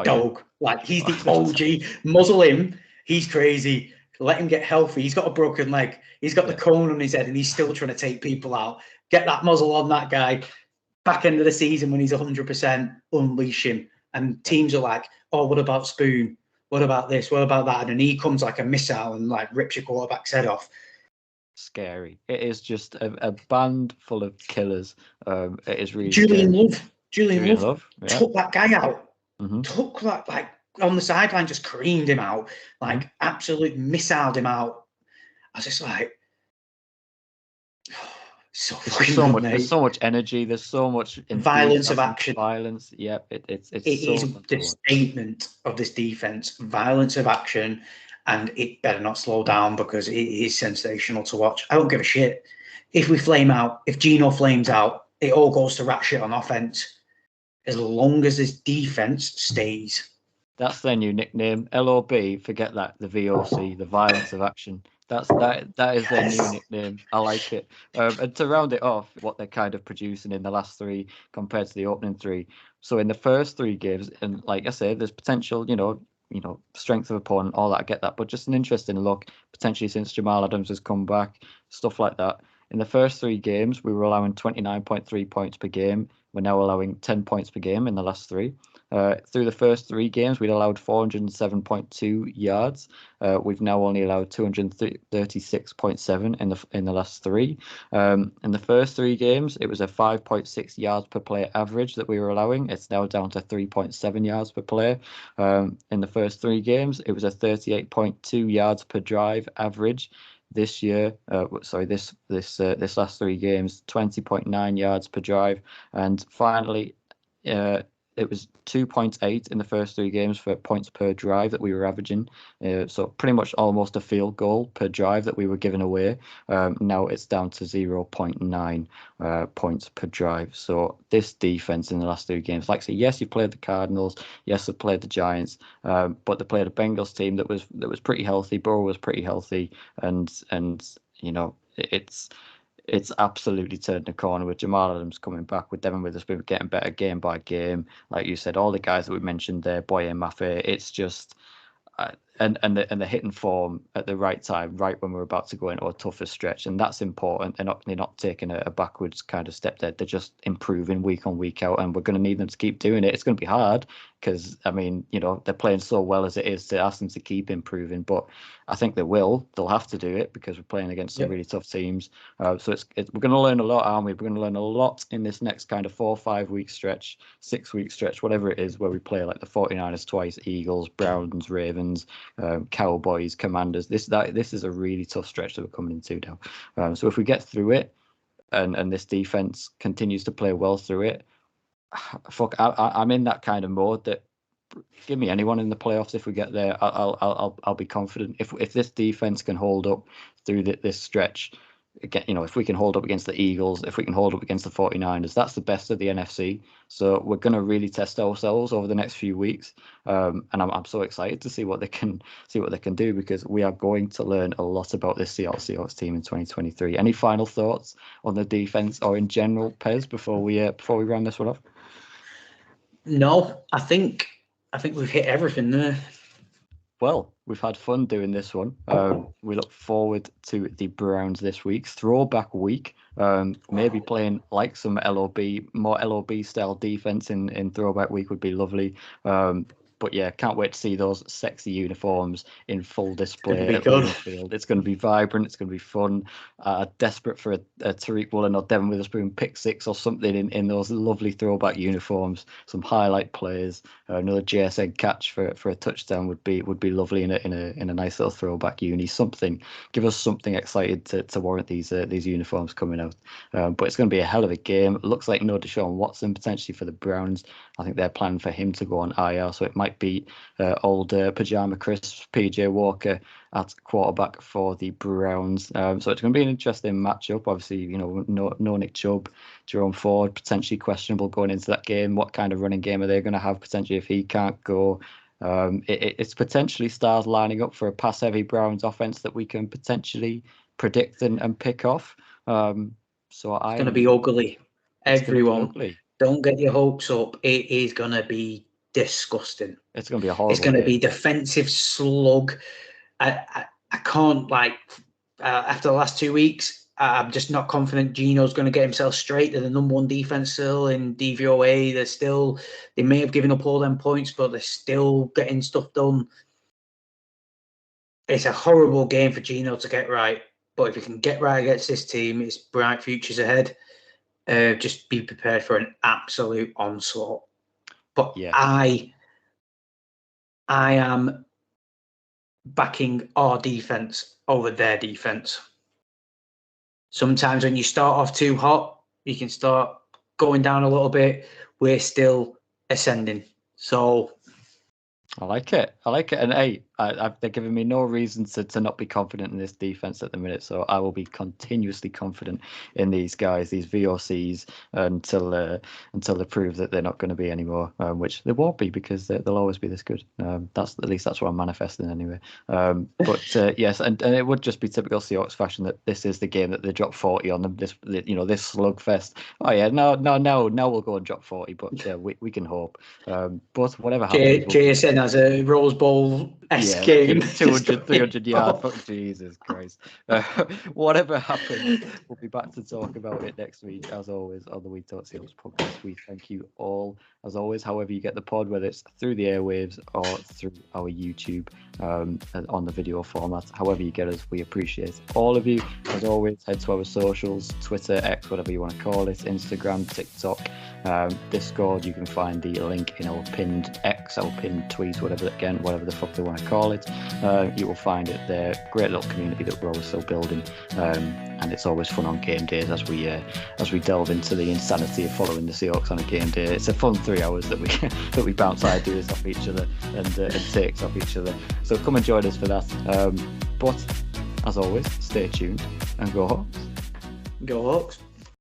S1: dog. Like, he's the OG. Muzzle him. He's crazy. Let him get healthy. He's got a broken leg. He's got the cone on his head, and he's still trying to take people out. Get that muzzle on that guy. Back end of the season when he's 100%, unleash him. And teams are like, oh, what about Spoon? What about this? What about that? And then he comes like a missile and like rips your quarterback's head off.
S2: Scary. It is just a band full of killers. It is really
S1: Julian
S2: scary.
S1: Love took that guy out. Took that, like, on the sideline, just creamed him out, like absolute missiled him out. I was just like,
S2: there's so much energy. There's so much
S1: violence of action.
S2: Violence. Yeah, it is
S1: the statement of this defense. Violence of action, and it better not slow down because it is sensational to watch. I don't give a shit if we flame out. If Geno flames out, it all goes to rat shit on offense. As long as this defense stays.
S2: That's their new nickname. LOB, forget that. The VOC, the violence of action. That is their new nickname. I like it. And to round it off, what they're kind of producing in the last 3 compared to the opening 3. So in the first 3 games, and like I said, there's potential, you know, strength of opponent, all that, I get that. But just an interesting look, potentially since Jamal Adams has come back, stuff like that. In the first 3 games, we were allowing 29.3 points per game. We're now allowing 10 points per game in the last 3. Through the first 3 games, we'd allowed 407.2 yards. We've now only allowed 236.7 in the last 3. In the first 3 games, it was a 5.6 yards per play average that we were allowing. It's now down to 3.7 yards per play. In the first 3 games, it was a 38.2 yards per drive average. This year, this last 3 games, 20.9 yards per drive, and finally, it was 2.8 in the first 3 games for points per drive that we were averaging. So pretty much almost a field goal per drive that we were giving away. Now it's down to 0.9 points per drive. So this defense in the last 3 games, like I say, yes, you played the Cardinals, yes, they played the Giants, but they played a Bengals team that was pretty healthy. Burrow was pretty healthy, and you know, it's absolutely turned the corner with Jamal Adams coming back, with Devin Witherspoon getting better game by game. Like you said, all the guys that we mentioned there, Boye and Mafe, it's just and they're hitting form at the right time, right when we're about to go into a tougher stretch, and that's important. They're not taking a backwards kind of step there. They're just improving week on week out, and we're going to need them to keep doing it. It's going to be hard because, I mean, you know, they're playing so well as it is to ask them to keep improving, but I think they will. They'll have to do it because we're playing against some really tough teams. So we're going to learn a lot, aren't we? We're going to learn a lot in this next kind of 4 or 5 week stretch, 6 week stretch, whatever it is, where we play like the 49ers twice, Eagles, Browns, Ravens, Cowboys, Commanders. This is a really tough stretch that we're coming into now. So if we get through it, and this defense continues to play well through it, I'm in that kind of mode that give me anyone in the playoffs if we get there. I'll be confident if this defense can hold up through this stretch. Again, you know, if we can hold up against the Eagles, if we can hold up against the 49ers, that's the best of the NFC. So we're going to really test ourselves over the next few weeks, and I'm so excited to see what they can do, because we are going to learn a lot about this Seattle Seahawks team in 2023. Any final thoughts on the defense or in general, Pez, before we round this one off?
S1: No, I think we've hit everything there.
S2: Well, we've had fun doing this one. We look forward to the Browns this week. Throwback week. Maybe playing like some more LOB style defense in throwback week would be lovely. But yeah, can't wait to see those sexy uniforms in full display at the field. It's going to be vibrant. It's going to be fun. Desperate for a Tariq Woolen or Devin Witherspoon pick 6 or something in those lovely throwback uniforms. Some highlight plays. Another JSN catch for a touchdown would be lovely in a nice little throwback uni. Something. Give us something excited to warrant these uniforms coming out. But it's going to be a hell of a game. It looks like no Deshaun Watson potentially for the Browns. I think they're planning for him to go on IR, so it might be old Pajama Crisp, PJ Walker at quarterback for the Browns. So it's going to be an interesting matchup. Obviously, you know, no Nick Chubb, Jerome Ford potentially questionable going into that game. What kind of running game are they going to have potentially if he can't go? It's potentially stars lining up for a pass-heavy Browns offense that we can potentially predict and pick off. So
S1: it's going to be ugly. Everyone, don't get your hopes up. It is going to be disgusting.
S2: It's going to be a horrible.
S1: It's going to be defensive slug. I can't, after the last 2 weeks, I'm just not confident Geno's going to get himself straight. They're the number 1 defense still in DVOA. They may have given up all them points, but they're still getting stuff done. It's a horrible game for Geno to get right. But if he can get right against this team, it's bright futures ahead. Just be prepared for an absolute onslaught. But yeah. I am backing our defense over their defense. Sometimes when you start off too hot, you can start going down a little bit. We're still ascending. So
S2: I like it. And hey, they're giving me no reason to not be confident in this defense at the minute. So I will be continuously confident in these guys, these VOCs, until they prove that they're not going to be anymore, which they won't be because they'll always be this good. That's what I'm manifesting anyway. But yes, and it would just be typical Seahawks fashion that this is the game that they drop 40 on them. This slugfest. Oh yeah, no, we'll go and drop 40. But yeah, we can hope. But whatever happens,
S1: JSN has a Rose Bowl-esque game.
S2: 200, 300 yard. Fuck, Jesus Christ. Whatever happens, we'll be back to talk about it next week, as always, on the We Talk Seahawks podcast. We thank you all, as always, however you get the pod, whether it's through the airwaves or through our YouTube on the video format. However you get us, we appreciate all of you. As always, head to our socials, Twitter, X, whatever you want to call it, Instagram, TikTok, Discord. You can find the link in our pinned X, our pinned tweet games, whatever the fuck they want to call it. You will find it there. Great little community that we're always still building, and it's always fun on game days as we delve into the insanity of following the Seahawks on a game day. It's a fun 3 hours that we bounce ideas off each other and takes off each other. So come and join us for that. But as always, stay tuned and go Hawks.
S1: Go Hawks.